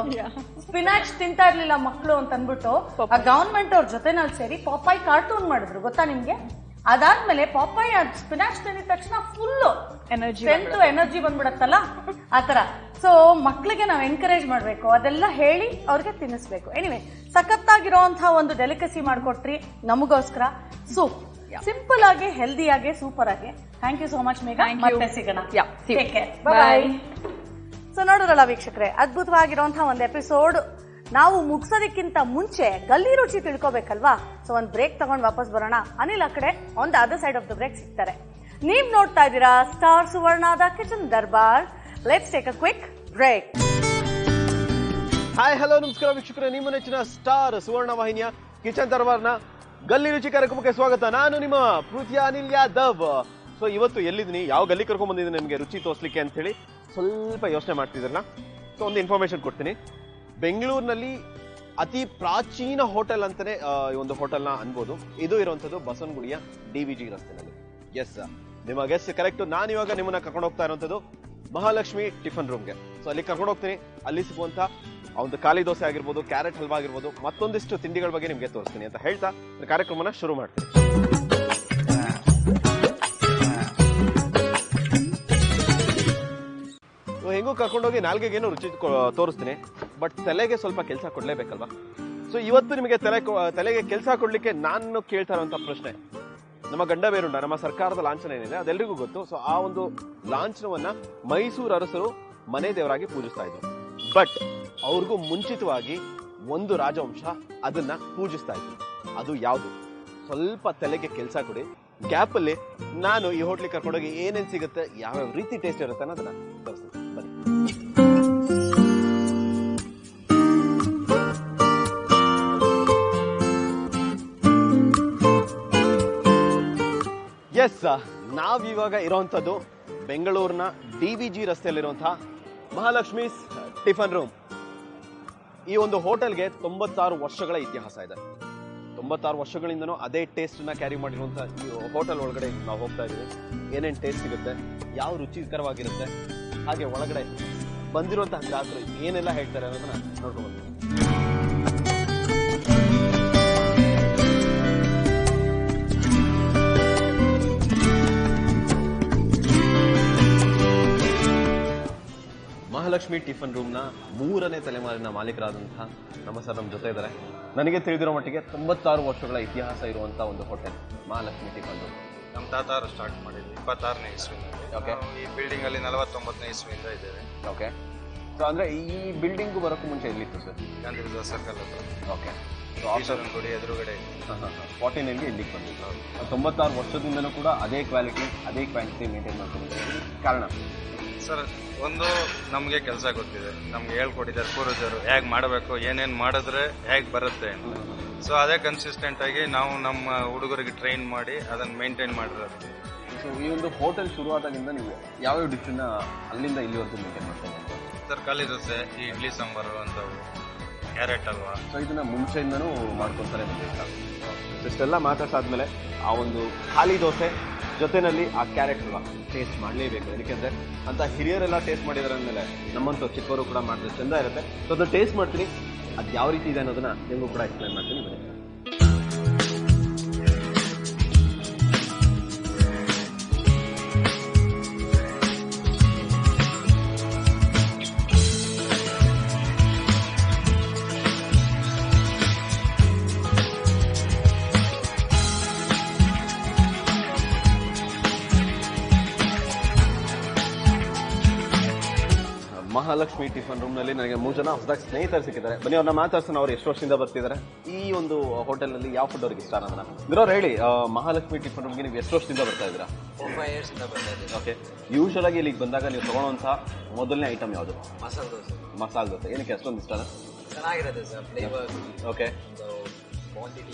ಸ್ಪಿನಾಚ್ ತಿಂತಾ ಇರ್ಲಿಲ್ಲ ಮಕ್ಕಳು ಅಂತ ಅಂದ್ಬಿಟ್ಟು ಆ ಗವರ್ಮೆಂಟ್ ಅವ್ರ ಜೊತೆನಲ್ಲಿ ಸೇರಿ ಪಾಪಾಯ್ ಕಾರ್ಟೂನ್ ಮಾಡಿದ್ರು, ಗೊತ್ತಾ ನಿಮ್ಗೆ? ಅದಾದ್ಮೇಲೆ ಪಾಪಾಯ್ ಸ್ಪಿನಾಚ್ ತಿಂದಿದ ತಕ್ಷಣ ಫುಲ್ ಎನರ್ಜಿ ಬಂದ್ಬಿಡತ್ತಲ್ಲ, ಆತರ. ಸೊ ಮಕ್ಳಿಗೆ ನಾವು ಎನ್ಕರೇಜ್ ಮಾಡ್ಬೇಕು, ಅದೆಲ್ಲ ಹೇಳಿ ಅವ್ರಿಗೆ ತಿನ್ನಿಸ್ಬೇಕು. ಎನಿವೆ, ಸಖತ್ತಾಗಿರೋಂತಹ ಒಂದು ಡೆಲಿಕಸಿ ಮಾಡ್ಕೊಟ್ರಿ ನಮಗೋಸ್ಕರ. ಸೂಪ್ ಸಿಂಪಲ್ ಆಗಿ, ಹೆಲ್ದಿ ಆಗಿ, ಸೂಪರ್ ಆಗಿ. Thank you so much Megha. ಮತ್ತೆ ಸಿಗೋಣ. Take care. ಬಾಯ್. ಸೊ ನೋಡಿದ್ರಲ್ಲ ವೀಕ್ಷಕರೇ, ಅದ್ಭುತವಾಗಿರುವಂತಹ ಒಂದು ಎಪಿಸೋಡ್. ನಾವು ಮುಗಿಸೋದಕ್ಕಿಂತ ಮುಂಚೆ ಗಲ್ಲಿ ರುಚಿ ತಿಳ್ಕೊಬೇಕಲ್ವಾ? ಸೊ ಒಂದು ಬ್ರೇಕ್ ತಗೊಂಡು ವಾಪಸ್ ಬರೋಣ. ಅನಿಲ್ ಆ ಕಡೆ on the other side of the break ಸಿಗ್ತಾರೆ. ನೀವ್ ನೋಡ್ತಾ ಇದ್ದೀರಾ ಸ್ಟಾರ್ ಸುವರ್ಣದ kitchen Darbar. Let's take a quick break.
Hi, hello, ನಮಸ್ಕಾರ ವೀಕ್ಷಕರೇ. ನಿಮ್ಮ ನೆಚ್ಚಿನ ಸ್ಟಾರ್ ಸುವರ್ಣ ವಾಹಿನಿಯ ಕಿಚನ್ ದರ್ಬಾರ್ನ ಗಲ್ಲಿ ರುಚಿ ಕಾರ್ಯಕ್ರಮಕ್ಕೆ ಸ್ವಾಗತ. ನಾನು ನಿಮ್ಮ ಪ್ರೀತಿಯ ಅನಿಲ್ ಯಾದವ್. ಸೊ ಇವತ್ತು ಎಲ್ಲಿದ್ದೀನಿ, ಯಾವ ಗಲ್ಲಿ ಕರ್ಕೊಂಡ್ ಬಂದಿದ್ದೀನಿ ನಿಮಗೆ ರುಚಿ ತೋರಿಸ್ಲಿಕ್ಕೆ ಅಂತ ಹೇಳಿ ಸ್ವಲ್ಪ ಯೋಚನೆ ಮಾಡ್ತಿದ್ರಲ್ಲ. ಸೊ ಒಂದು ಇನ್ಫಾರ್ಮೇಶನ್ ಕೊಡ್ತೀನಿ. ಬೆಂಗಳೂರಿನಲ್ಲಿ ಅತಿ ಪ್ರಾಚೀನ ಹೋಟೆಲ್ ಅಂತಾನೆ ಈ ಒಂದು ಹೋಟೆಲ್ನ ಅನ್ಬೋದು. ಇದು ಇರುವಂತದ್ದು ಬಸವನಗುಡಿಯ DVG ರಸ್ತೆನಲ್ಲಿ. ಎಸ್, ನಿಮ್ಮ ಗೆಸ್ ಕರೆಕ್ಟ್. ನಾನು ಇವಾಗ ನಿಮ್ಮನ್ನ ಕರ್ಕೊಂಡು ಹೋಗ್ತಾ ಇರುವಂತದ್ದು ಮಹಾಲಕ್ಷ್ಮಿ ಟಿಫನ್ ರೂಮ್ಗೆ. ಸೊ ಅಲ್ಲಿ ಕರ್ಕೊಂಡು ಹೋಗ್ತೀನಿ. ಅಲ್ಲಿ ಸಿಗುವಂತ ಒಂದು ಖಾಲಿ ದೋಸೆ ಆಗಿರ್ಬೋದು, ಕ್ಯಾರೆಟ್ ಹಲ್ವಾ ಆಗಿರ್ಬೋದು, ಮತ್ತೊಂದಿಷ್ಟು ತಿಂಡಿಗಳ ಬಗ್ಗೆ ನಿಮ್ಗೆ ತೋರಿಸ್ತೀನಿ ಅಂತ ಹೇಳ್ತಾ ಕಾರ್ಯಕ್ರಮನ ಶುರು ಮಾಡ್ತೀನಿ. ಹೆಂಗೂ ಕರ್ಕೊಂಡೋಗಿ ನಾಲ್ಗೆಗೇನು ರುಚಿ ತೋರಿಸ್ತೀನಿ, ಬಟ್ ತಲೆಗೆ ಸ್ವಲ್ಪ ಕೆಲಸ ಕೊಡ್ಲೇಬೇಕಲ್ವಾ? ಸೊ ಇವತ್ತು ನಿಮಗೆ ತಲೆಗೆ ಕೆಲಸ ಕೊಡ್ಲಿಕ್ಕೆ ನಾನು ಕೇಳ್ತಾ ಇರುವಂತ ಪ್ರಶ್ನೆ, ನಮ್ಮ ಗಂಡ ಬೇರುಂಡ, ನಮ್ಮ ಸರ್ಕಾರದ ಲಾಂಛನ ಏನಿದೆ ಅದೆಲ್ಲರಿಗೂ ಗೊತ್ತು. ಸೊ ಆ ಒಂದು ಲಾಂಛನವನ್ನ ಮೈಸೂರು ಅರಸರು ಮನೆ ದೇವರಾಗಿ ಪೂಜಿಸ್ತಾ ಇದ್ರು. ಬಟ್ ಅವ್ರಿಗೂ ಮುಂಚಿತವಾಗಿ ಒಂದು ರಾಜವಂಶ ಅದನ್ನ ಪೂಜಿಸ್ತಾ ಇದ್ರು. ಅದು ಯಾವುದು? ಸ್ವಲ್ಪ ತಲೆಗೆ ಕೆಲಸ ಕೊಡಿ. ಗ್ಯಾಪ್ ಅಲ್ಲಿ ನಾನು ಈ ಹೋಟ್ಲಿಗೆ ಕರ್ಕೊಂಡೋಗಿ ಏನೇನ್ ಸಿಗುತ್ತೆ, ಯಾವ್ಯಾವ ರೀತಿ ಟೇಸ್ಟ್ ಇರುತ್ತೆ ಅನ್ನೋದನ್ನ ತೋರಿಸ್ತೀನಿ. ಬನ್ನಿ. ಎಸ್, ನಾವಿವಾಗ ಇರೋಂಥದ್ದು ಬೆಂಗಳೂರಿನ DVG ರಸ್ತೆಯಲ್ಲಿರುವಂತಹ ಮಹಾಲಕ್ಷ್ಮಿ ಟಿಫನ್ ರೂಮ್. ಈ ಒಂದು ಹೋಟೆಲ್ಗೆ 96 ವರ್ಷಗಳ ಇತಿಹಾಸ ಇದೆ. 96 ವರ್ಷಗಳಿಂದನೂ ಅದೇ ಟೇಸ್ಟ್ ನ ಕ್ಯಾರಿ ಮಾಡಿರುವಂತಹ ಈ ಹೋಟೆಲ್ ಒಳಗಡೆ ನಾವು ಹೋಗ್ತಾ ಇದೀವಿ. ಏನೇನ್ ಟೇಸ್ಟ್ ಸಿಗುತ್ತೆ, ಯಾವ ರುಚಿಕರವಾಗಿರುತ್ತೆ, ಹಾಗೆ ಒಳಗಡೆ ಬಂದಿರುವಂತಹ ಗ್ರಾಹಕರು ಏನೆಲ್ಲ ಹೇಳ್ತಾರೆ ಅನ್ನೋದನ್ನ ನೋಡ್ಕೊಂಡು ಮಹಾಲಕ್ಷ್ಮಿ ಟಿಫನ್ ರೂಮ್ನ 3ನೇ ತಲೆಮಾರಿನ ಮಾಲೀಕರಾದಂತಹ ನಮ್ಮ ಸರ್ ನಮ್ಮ ಜೊತೆ ಇದ್ದಾರೆ. ನನಗೆ ತಿಳಿದಿರೋ ಮಟ್ಟಿಗೆ 96 ವರ್ಷಗಳ ಇತಿಹಾಸ ಇರುವಂಥ ಒಂದು ಹೋಟೆಲ್ ಮಹಾಲಕ್ಷ್ಮಿ ಟಿಫನ್ ರೂಮ್.
ನಮ್ಮ ತಾತಾರು ಸ್ಟಾರ್ಟ್ ಮಾಡಿದ್ವಿ 26ನೇ ಇಸ್ವಿನಲ್ಲಿ.
ಓಕೆ.
ಈ ಬಿಲ್ಡಿಂಗ್ ಅಲ್ಲಿ 49ನೇ ಇಸ್ವಿಯಿಂದ ಇದ್ದೇವೆ.
ಓಕೆ. ಸೊ ಅಂದರೆ ಈ ಬಿಲ್ಡಿಂಗು ಬರೋಕ್ಕೂ ಮುಂಚೆ ಎಲ್ಲಿತ್ತು ಸರ್?
ಗಾಂಧಿ ಬಜಾರ್ ಸರ್ಕಲ್ ಹತ್ರ.
ಓಕೆ.
ಈಶ್ವರನ ಗುಡಿ ಎದುರುಗಡೆ.
49ಗೆ ಇಲ್ಲಿಗೆ ಬಂದಿತ್ತು. 96 ವರ್ಷದಿಂದಲೂ ಕೂಡ ಅದೇ ಕ್ವಾಲಿಟಿ ಅದೇ ಕ್ವಾಂಟಿಟಿ ಮೇಂಟೈನ್ ಮಾಡ್ಕೊಂಡಿದ್ದೀವಿ. ಕಾರಣ
ಸರ್, ಒಂದು ನಮಗೆ ಕೆಲಸ ಗೊತ್ತಿದೆ, ನಮ್ಗೆ ಹೇಳ್ಕೊಟ್ಟಿದ್ದಾರೆ ಪೂರ್ವಜರು ಹೇಗೆ ಮಾಡಬೇಕು, ಏನೇನು ಮಾಡಿದ್ರೆ ಹೇಗೆ ಬರುತ್ತೆ ಅಂತ. ಸೊ ಅದೇ ಕನ್ಸಿಸ್ಟೆಂಟ್ ಆಗಿ ನಾವು ನಮ್ಮ ಹುಡುಗರಿಗೆ ಟ್ರೈನ್ ಮಾಡಿ ಅದನ್ನು ಮೇಂಟೈನ್ ಮಾಡಿರೋದು.
ಸೊ ಈ ಒಂದು ಹೋಟೆಲ್ ಶುರುವಾದಾಗಿಂದ ನೀವು ಯಾವ್ಯಾವ ಡಿಶನ್ನ ಅಲ್ಲಿಂದ ಇಲ್ಲಿವರೆಗೂ ಮೇಂಟೈನ್ ಮಾಡ್ತಾ ಇದ್ದೀರಾ?
ಸರ್, ಖಾಲಿ ದೋಸೆ, ಈ ಇಡ್ಲಿ ಸಾಂಬಾರು ಅಂತವು, ಕ್ಯಾರೆಟ್ ಹಲ್ವಾ.
ಸೊ ಇದನ್ನ ಮುಂಚೆಯಿಂದನೂ ಮಾಡ್ಕೊತಾರೆ ಬಂದಿರ್ತಾರೆ. ಇಷ್ಟೆಲ್ಲ ಮಾತಾಡ್ಸಾದ್ಮೇಲೆ ಆ ಒಂದು ಖಾಲಿ ದೋಸೆ ಜೊತೆನಲ್ಲಿ ಆ ಕ್ಯಾರೆಟ್ ಹಲ್ವಾ ಟೇಸ್ಟ್ ಮಾಡಲೇಬೇಕು. ಯಾಕೆಂದರೆ ಅಂತ ಹಿರಿಯರೆಲ್ಲ ಟೇಸ್ಟ್ ಮಾಡಿದಾರೆ ಅಂದಮೇಲೆ ನಮ್ಮಂತೂ ಚಿಕ್ಕವರು ಕೂಡ ಮಾಡಿದ್ರೆ ಚೆಂದ ಇರುತ್ತೆ. ಸೊ ಅದನ್ನು ಟೇಸ್ಟ್ ಮಾಡ್ತೀನಿ, ಅದು ಯಾವ ರೀತಿ ಇದೆ ಅನ್ನೋದನ್ನ ನಿಮಗೂ ಕೂಡ ಎಕ್ಸ್ಪ್ಲೈನ್ ಮಾಡ್ತೀನಿ. ಬನ್ನಿ. ಮಹಾಲಕ್ಷ್ಮಿ ಟಿಫನ್ ರೂಮ್ನಲ್ಲಿ ನನಗೆ 3 ಜನ ಹೊಸದಾಗಿ ಸ್ನೇಹಿತರು ಸಿಕ್ಕಿದ್ದಾರೆ. ಬನ್ನಿ ಅವ್ರನ್ನ ಮಾತಾಡ್ಸೋಣ. ಅವ್ರು ಎಷ್ಟು ವರ್ಷದಿಂದ ಬರ್ತಿದ್ದಾರೆ, ಈ ಒಂದು ಹೋಟೆಲ್ನಲ್ಲಿ ಯಾವ ಫುಡ್ ಅವ್ರಿಗೆ ಇಷ್ಟ ಅನ್ನೋದನ್ನ. ಇರೋರು ಹೇಳಿ, ಮಹಾಲಕ್ಷ್ಮಿ ಟಿಫನ್ ರೂಮ್ಗೆ ನೀವು ಎಷ್ಟು ವರ್ಷದಿಂದ ಬರ್ತಾ ಇದ್ದೀರಾ?
5 years ಇಂದ ಬರ್ತಾ ಇದ್ದೀವಿ.
ಓಕೆ. ಯೂಶಲ್ ಆಗಿ ಇಲ್ಲಿಗೆ ಬಂದಾಗ ನೀವು ತಗೊಳ್ಳೋಂಥ ಮೊದಲನೇ ಐಟಮ್ ಯಾವುದು?
ಮಸಾಲೆ ದೋಸೆ.
ಮಸಾಲೆ ದೋಸೆ. ಏನಕ್ಕೆ ಅಷ್ಟೊಂದು ಇಷ್ಟ?
ಚೆನ್ನಾಗಿರುತ್ತೆ ಸರ್, ಫ್ಲೇವರ್,
ಓಕೆ,
ಕ್ವಾಂಟಿಟಿ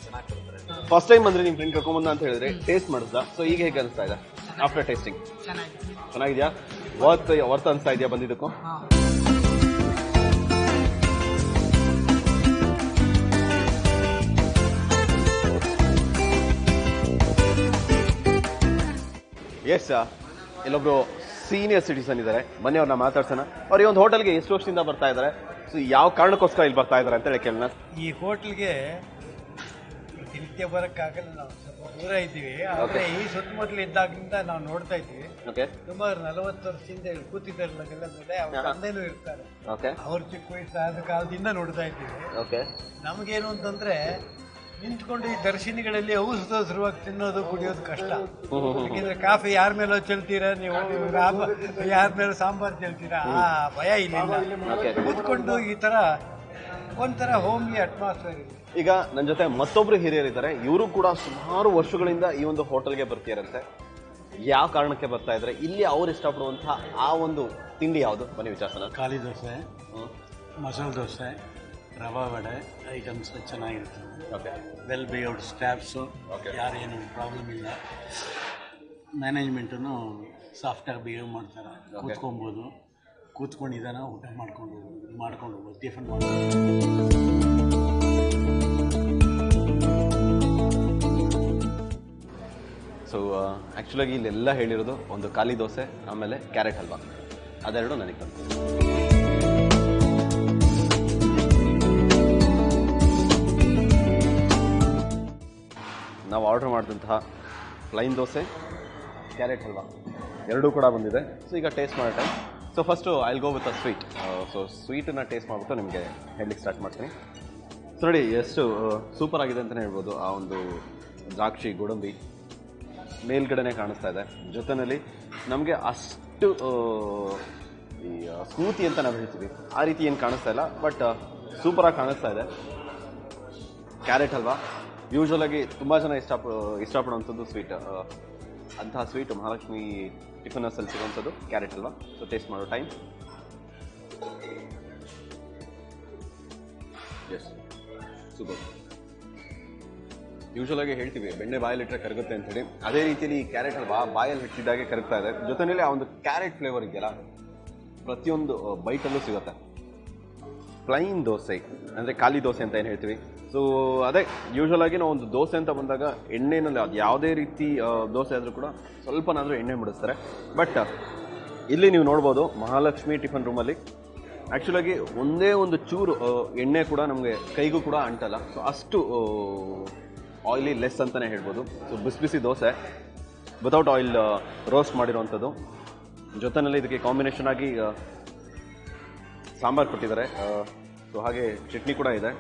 ಚೆನ್ನಾಗಿ ಕೊಡ್ತಾರೆ.
ಫಸ್ಟ್ ಟೈಮ್ ಬಂದ್ರೆ ನಿಮ್ಮ ಫ್ರೆಂಡ್ ಕರ್ಕೊಂಬಂದ ಅಂತ ಹೇಳಿದ್ರೆ ಟೇಸ್ಟ್ ಮಾಡಿದ್ದ. ಸೊ ಈಗ ಹೇಗೆ ಅನಿಸ್ತಾ ಇದೆ ಆಫ್ಟರ್ ಟೇಸ್ಟಿಂಗ್? ಚೆನ್ನಾಗಿದೆಯಾ? ವರ್ತ್ ಅನಿಸ್ತಾ ಇದೆಯಾ ಬಂದಿದ್ದಕ್ಕೂ? ಎಸ್, ಇಲ್ಲೊಬ್ರು ಸೀನಿಯರ್ ಸಿಟಿಸನ್ ಇದ್ದಾರೆ. ಬನ್ನಿ ಅವ್ರನ್ನ ಮಾತಾಡ್ಸೋಣ. ಅವ್ರು ಈ ಒಂದು ಹೋಟೆಲ್ಗೆ ಎಷ್ಟು ವರ್ಷದಿಂದ ಬರ್ತಾ ಇದ್ದಾರೆ, ಸೊ ಯಾವ ಕಾರಣಕ್ಕೋಸ್ಕರ ಇಲ್ಲಿ ಬರ್ತಾ ಇದ್ದಾರೆ ಅಂತ ಹೇಳಿ ಕೇಳೋಣ.
ಈ ಹೋಟ್ಲ್ಗೆ ನಿತ್ಯ ಬರೋಕ್ಕಾಗಲ್ಲ, ನಾವು ಸ್ವಲ್ಪ ದೂರ ಇದ್ದೀವಿ. ಆದರೆ ಈ ಸುತ್ತಮುತ್ತಲು ಇದ್ದಾಗಿಂದ ನಾವು ನೋಡ್ತಾ ಇದ್ದೀವಿ.
ಓಕೆ.
ಸುಮಾರು 40 ವರ್ಷದಿಂದ ಇಲ್ಲಿ ಕೂತಿದ್ದಾರಲ್ಲ ಮೇಲೆ ಅವ್ರ ತಂದೆನೂ ಇರ್ತಾರೆ.
ಓಕೆ.
ಅವ್ರ ಚಿಕ್ಕ ವಯಸ್ಸಾದ ಕಾಲದಿಂದ ನೋಡ್ತಾ ಇದ್ದೀವಿ.
ಓಕೆ. ನಮಗೇನು
ಅಂತಂದ್ರೆ ನಿಂತ್ಕೊಂಡು ಈ ದರ್ಶಿನಿಗಳಲ್ಲಿ ಔಷಧವಾಗಿ ತಿನ್ನೋದು ಕುಡಿಯೋದು ಕಷ್ಟ. ಯಾಕೆಂದ್ರೆ ಕಾಫಿ ಯಾರ ಮೇಲೋ ಚೆಲ್ತೀರಾ ನೀವು, ಯಾರ ಮೇಲೆ ಸಾಂಬಾರ್ ಚೆಲ್ತೀರಾ, ಆ ಭಯ ಇಲ್ಲ. ಕೂತ್ಕೊಂಡು ಈ ತರ ಒಂಥರ ಹೋಮ್ಲಿ ಅಟ್ಮಾಸ್ಫಿಯರ್ ಇದೆ.
ಈಗ ನನ್ನ ಜೊತೆ ಮತ್ತೊಬ್ರು ಹಿರಿಯರಿದ್ದಾರೆ. ಇವರು ಕೂಡ ಸುಮಾರು ವರ್ಷಗಳಿಂದ ಈ ಒಂದು ಹೋಟೆಲ್ಗೆ ಬರ್ತೀರಂತೆ. ಯಾವ ಕಾರಣಕ್ಕೆ ಬರ್ತಾ ಇದ್ದಾರೆ, ಇಲ್ಲಿ ಅವ್ರು ಇಷ್ಟಪಡುವಂತಹ ಆ ಒಂದು ತಿಂಡಿ ಯಾವುದು? ಬನ್ನಿ ವಿಚಾರಿಸೋಣ.
ಖಾಲಿ ದೋಸೆ, ಮಸಾಲೆ ದೋಸೆ, ರವಾ ವಡೆ ಐಟಮ್ಸ್ ಚೆನ್ನಾಗಿರ್ತದೆ.
ಓಕೆ.
ವೆಲ್ ಬಿಹೇವ್ಡ್ ಸ್ಟಾಫ್ಸು, ಯಾರೇನು ಪ್ರಾಬ್ಲಮ್ ಇಲ್ಲ. ಮ್ಯಾನೇಜ್ಮೆಂಟನ್ನು ಸಾಫ್ಟಾಗಿ ಬಿಹೇವ್ ಮಾಡ್ತಾರೆ. ಕೂತ್ಕೊಬೋದು, ಕೂತ್ಕೊಂಡಿದ್ದಾನ ಊಟ ಮಾಡ್ಕೊಂಡು ಹೋಗ್ಬೋದು, ಟಿಫನ್ ಮಾಡ್ಬೋದು.
ಸೊ ಆ್ಯಕ್ಚುಲಾಗಿ ಇಲ್ಲೆಲ್ಲ ಹೇಳಿರೋದು ಒಂದು ಖಾಲಿ ದೋಸೆ, ಆಮೇಲೆ ಕ್ಯಾರೆಟ್ ಹಲ್ವಾ, ಅದೆರಡು ನನಗೆ ಬಂತು. ನಾವು ಆರ್ಡರ್ ಮಾಡಿದಂತಹ ಪ್ಲೈನ್ ದೋಸೆ, ಕ್ಯಾರೆಟ್ ಹಲ್ವಾ ಎರಡೂ ಕೂಡ ಬಂದಿದೆ. ಸೊ ಈಗ ಟೇಸ್ಟ್ ಮಾಡೋ time. So first I'll go with a sweet. So ಸ್ವೀಟನ್ನು ಟೇಸ್ಟ್ ಮಾಡಿಬಿಟ್ಟು ನಿಮಗೆ ಹೇಳಲಿಕ್ಕೆ ಸ್ಟಾರ್ಟ್ ಮಾಡ್ತೀನಿ. ಸೊ ನೋಡಿ ಎಷ್ಟು ಸೂಪರ್ ಆಗಿದೆ ಅಂತಲೇ ಹೇಳ್ಬೋದು. ಆ ಒಂದು ದ್ರಾಕ್ಷಿ ಗೋಡಂಬಿ ಮೇಲ್ಗಡೆನೆ ಕಾಣಿಸ್ತಾ ಇದೆ. ಜೊತೆಯಲ್ಲಿ ನಮಗೆ ಅಷ್ಟು ಈ ಸ್ಮೂತಿ ಅಂತ ನಾವು ಹೇಳ್ತೀವಿ ಆ ರೀತಿ ಏನು ಕಾಣಿಸ್ತಾ ಇಲ್ಲ, ಬಟ್ ಸೂಪರಾಗಿ ಕಾಣಿಸ್ತಾ ಇದೆ. ಕ್ಯಾರೆಟ್ ಹಲ್ವಾ ಯೂಶ್ವಲಾಗಿ ತುಂಬ ಜನ ಇಷ್ಟಪಡುವಂಥದ್ದು ಸ್ವೀಟ್. ಅಂತಹ ಸ್ವೀಟ್ ಮಹಾಲಕ್ಷ್ಮಿ ಟಿಫನ್ ಹೌಸಲ್ಲಿ ಸಿಗುವಂಥದ್ದು ಕ್ಯಾರೆಟ್ ಹಲ್ವಾ. ಸೊ ಟೇಸ್ಟ್ ಮಾಡೋ ಟೈಮ್. Yes, super. ಯೂಶ್ವಲಾಗಿ ಹೇಳ್ತೀವಿ ಬೆಣ್ಣೆ ಬಾಯಲ್ಲಿಟ್ಟರೆ ಕರಗುತ್ತೆ ಅಂತೇಳಿ, ಅದೇ ರೀತಿಯಲ್ಲಿ ಈ ಕ್ಯಾರೆಟ್ ಹಲ್ವಾ ಬಾಯಲ್ಲಿ ಹಿಟ್ಟಿದ್ದಾಗೆ ಕರಗ್ತಾ ಇದೆ. ಜೊತೆಯಲ್ಲಿ ಆ ಒಂದು ಕ್ಯಾರೆಟ್ ಫ್ಲೇವರ್ ಇದೆಯಲ್ಲ ಪ್ರತಿಯೊಂದು ಬೈಟಲ್ಲೂ ಸಿಗುತ್ತೆ. ಪ್ಲೈನ್ ದೋಸೆ ಅಂದರೆ ಖಾಲಿ ದೋಸೆ ಅಂತ ಏನು ಹೇಳ್ತೀವಿ. ಸೊ ಅದೇ ಯೂಶ್ವಲಾಗಿ ನಾವು ಒಂದು ದೋಸೆ ಅಂತ ಬಂದಾಗ ಎಣ್ಣೆನಲ್ಲಿ ಅದು ಯಾವುದೇ ರೀತಿ ದೋಸೆ ಆದರೂ ಕೂಡ ಸ್ವಲ್ಪನಾದರೂ ಎಣ್ಣೆ ಮುಡಿಸ್ತಾರೆ. ಬಟ್ ಇಲ್ಲಿ ನೀವು ನೋಡ್ಬೋದು ಮಹಾಲಕ್ಷ್ಮಿ ಟಿಫನ್ ರೂಮಲ್ಲಿ ಆ್ಯಕ್ಚುಲಾಗಿ ಒಂದೇ ಒಂದು ಚೂರು ಎಣ್ಣೆ ಕೂಡ ನಮಗೆ ಕೈಗೂ ಕೂಡ ಅಂಟಲ್ಲ. ಸೊ ಅಷ್ಟು ಆಯಿಲಿ ಲೆಸ್ ಅಂತಲೇ ಹೇಳ್ಬೋದು. ಸೊ ಬಿಸಿ ಬಿಸಿ ದೋಸೆ ವಿತೌಟ್ ಆಯಿಲ್ ರೋಸ್ಟ್ ಮಾಡಿರೋವಂಥದ್ದು. ಜೊತೆಯಲ್ಲಿ ಇದಕ್ಕೆ ಕಾಂಬಿನೇಷನ್ ಆಗಿ ಸಾಂಬಾರು ಕೊಟ್ಟಿದ್ದಾರೆ. ಸೊ ಹಾಗೆ ಚಟ್ನಿ ಕೂಡ ಇದೆ.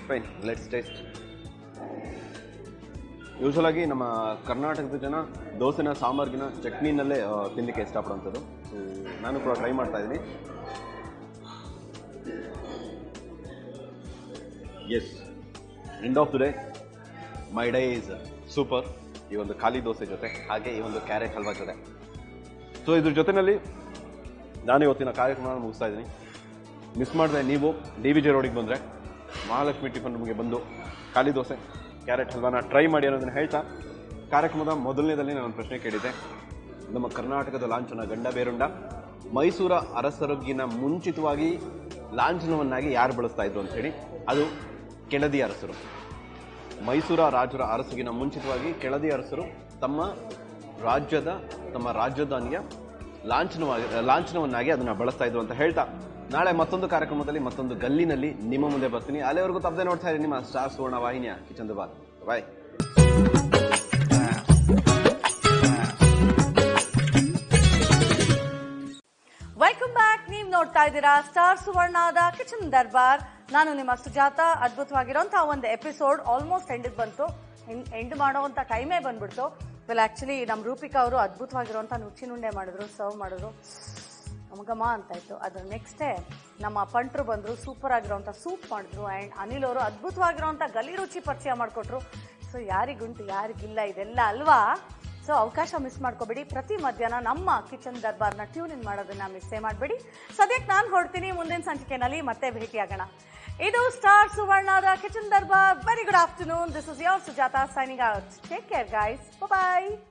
Fine, let's taste. ಯೂಶುವಲ್ ಆಗಿ ನಮ್ಮ ಕರ್ನಾಟಕದ ಜನ ದೋಸೆನ ಸಾಂಬಾರ್ಗಿನ ಚಟ್ನಿನಲ್ಲೇ ತಿನ್ನಲಿಕ್ಕೆ ಇಷ್ಟಪಡೋಂಥದ್ದು. ಸೊ ನಾನು ಕೂಡ ಟ್ರೈ ಮಾಡ್ತಾ ಇದ್ದೀನಿ. Yes, end of the day my day is super. ಈ ಒಂದು ಖಾಲಿ ದೋಸೆ ಜೊತೆ ಹಾಗೆ ಈ ಒಂದು ಕ್ಯಾರೆಟ್ ಹಲ್ವಾ ಜೊತೆ. ಸೊ ಇದ್ರ ಜೊತೆಯಲ್ಲಿ ನಾನು ಇವತ್ತಿನ ಕಾರ್ಯಕ್ರಮ ಮುಗಿಸ್ತಾ ಇದ್ದೀನಿ. ಮಿಸ್ ಮಾಡಿದೆ ನೀವು DVJ ರೋಡಿಗೆ ಬಂದರೆ ಮಹಾಲಕ್ಷ್ಮಿ ಟಿಫನ್ ರೂಮ್ಗೆ ಬಂದು ಖಾಲಿ ದೋಸೆ ಕ್ಯಾರೆಟ್ ಹಲ್ವಾನ ಟ್ರೈ ಮಾಡಿ ಅನ್ನೋದನ್ನು ಹೇಳ್ತಾ, ಕಾರ್ಯಕ್ರಮದ ಮೊದಲನೇದಲ್ಲಿ ನಾನು ಒಂದು ಪ್ರಶ್ನೆ ಕೇಳಿದ್ದೆ. ನಮ್ಮ ಕರ್ನಾಟಕದ ಲಾಂಛನ ಗಂಡ ಬೇರುಂಡ ಮೈಸೂರ ಅರಸರಿಗಿನ ಮುಂಚಿತವಾಗಿ ಲಾಂಛನವನ್ನಾಗಿ ಯಾರು ಬಳಸ್ತಾ ಇದ್ರು ಅಂತ ಹೇಳಿ. ಅದು ಕೆಳದಿ ಅರಸರು. ಮೈಸೂರ ರಾಜರ ಅರಸಿಗಿನ ಮುಂಚಿತವಾಗಿ ಕೆಳದಿ ಅರಸರು ತಮ್ಮ ರಾಜಧಾನಿಯ ಲಾಂಛನವನ್ನಾಗಿ ಅದನ್ನು ಬಳಸ್ತಾ ಇದ್ರು ಅಂತ ಹೇಳ್ತಾ, ನಾಳೆ ಮತ್ತೊಂದು ಕಾರ್ಯಕ್ರಮದಲ್ಲಿ ಮತ್ತೊಂದು ಗಲ್ಲಿನಲ್ಲಿ ನಿಮ್ಮ ಮುಂದೆ ಬರ್ತೀನಿ. ಅಲ್ಲಿವರೆಗೂ ತಪ್ಪದೆ ನೋಡ್ತಾ ಇರಿ ನಿಮ್ಮ ಸ್ಟಾರ್ ಸುವರ್ಣ ವಾಹಿನಿಯ kitchen Darbar. Bye.
Welcome back. ನೀವು ನೋಡ್ತಾ ಇದ್ದೀರಾ ಸ್ಟಾರ್ ಸುವರ್ಣದ ಕಿಚನ್ ದರ್ಬಾರ್. ನಾನು ನಿಮ್ಮ ಸುಜಾತ. ಅದ್ಭುತವಾಗಿರೋಂತಹ ಒಂದು ಎಪಿಸೋಡ್ ಆಲ್ಮೋಸ್ಟ್ ಎಂಡಿಗೆ ಬಂತು. ಎಂಡ್ ಮಾಡೋವಂಥ ಟೈಮೇ ಬಂದ್ಬಿಡ್ತು. ಆಕ್ಚುಲಿ ನಮ್ಮ ರೂಪಿಕಾ ಅವರು ಅದ್ಭುತವಾಗಿರುವಂಥ ನುಚ್ಚಿನುಂಡೆ ಮಾಡಿದ್ರು, ಸರ್ವ್ ಮಾಡಿದ್ರು, ಗಮಗಮ ಅಂತ ಇತ್ತು. ಅದ್ರ ನೆಕ್ಸ್ಟೇ ನಮ್ಮ ಪಂಟ್ರು ಬಂದರು, ಸೂಪರ್ ಆಗಿರೋಂಥ ಸೂಪ್ ಮಾಡಿದ್ರು. ಆ್ಯಂಡ್ ಅನಿಲ್ ಅವರು ಅದ್ಭುತವಾಗಿರೋಂಥ ಗಲಿ ರುಚಿ ಪರಿಚಯ ಮಾಡಿಕೊಟ್ರು. ಸೊ ಯಾರಿಗುಂಟು ಯಾರಿಗಿಲ್ಲ ಇದೆಲ್ಲ ಅಲ್ವಾ? ಸೊ ಅವಕಾಶ ಮಿಸ್ ಮಾಡ್ಕೋಬೇಡಿ. ಪ್ರತಿ ಮಧ್ಯಾಹ್ನ ನಮ್ಮ ಕಿಚನ್ ದರ್ಬಾರ್ನ ಟ್ಯೂನ್ ಇನ್ ಮಾಡೋದನ್ನ ಮಿಸ್ಸೇ ಮಾಡಬೇಡಿ. ಸದ್ಯಕ್ಕೆ ನಾನು ಹೊರಡ್ತೀನಿ. ಮುಂದಿನ ಸಂಚಿಕೆನಲ್ಲಿ ಮತ್ತೆ ಭೇಟಿಯಾಗೋಣ. ಇದು ಸ್ಟಾರ್ ಸುವರ್ಣದ kitchen Darbar. Very good afternoon. This is your Sujatha signing out. Take care guys. Bye.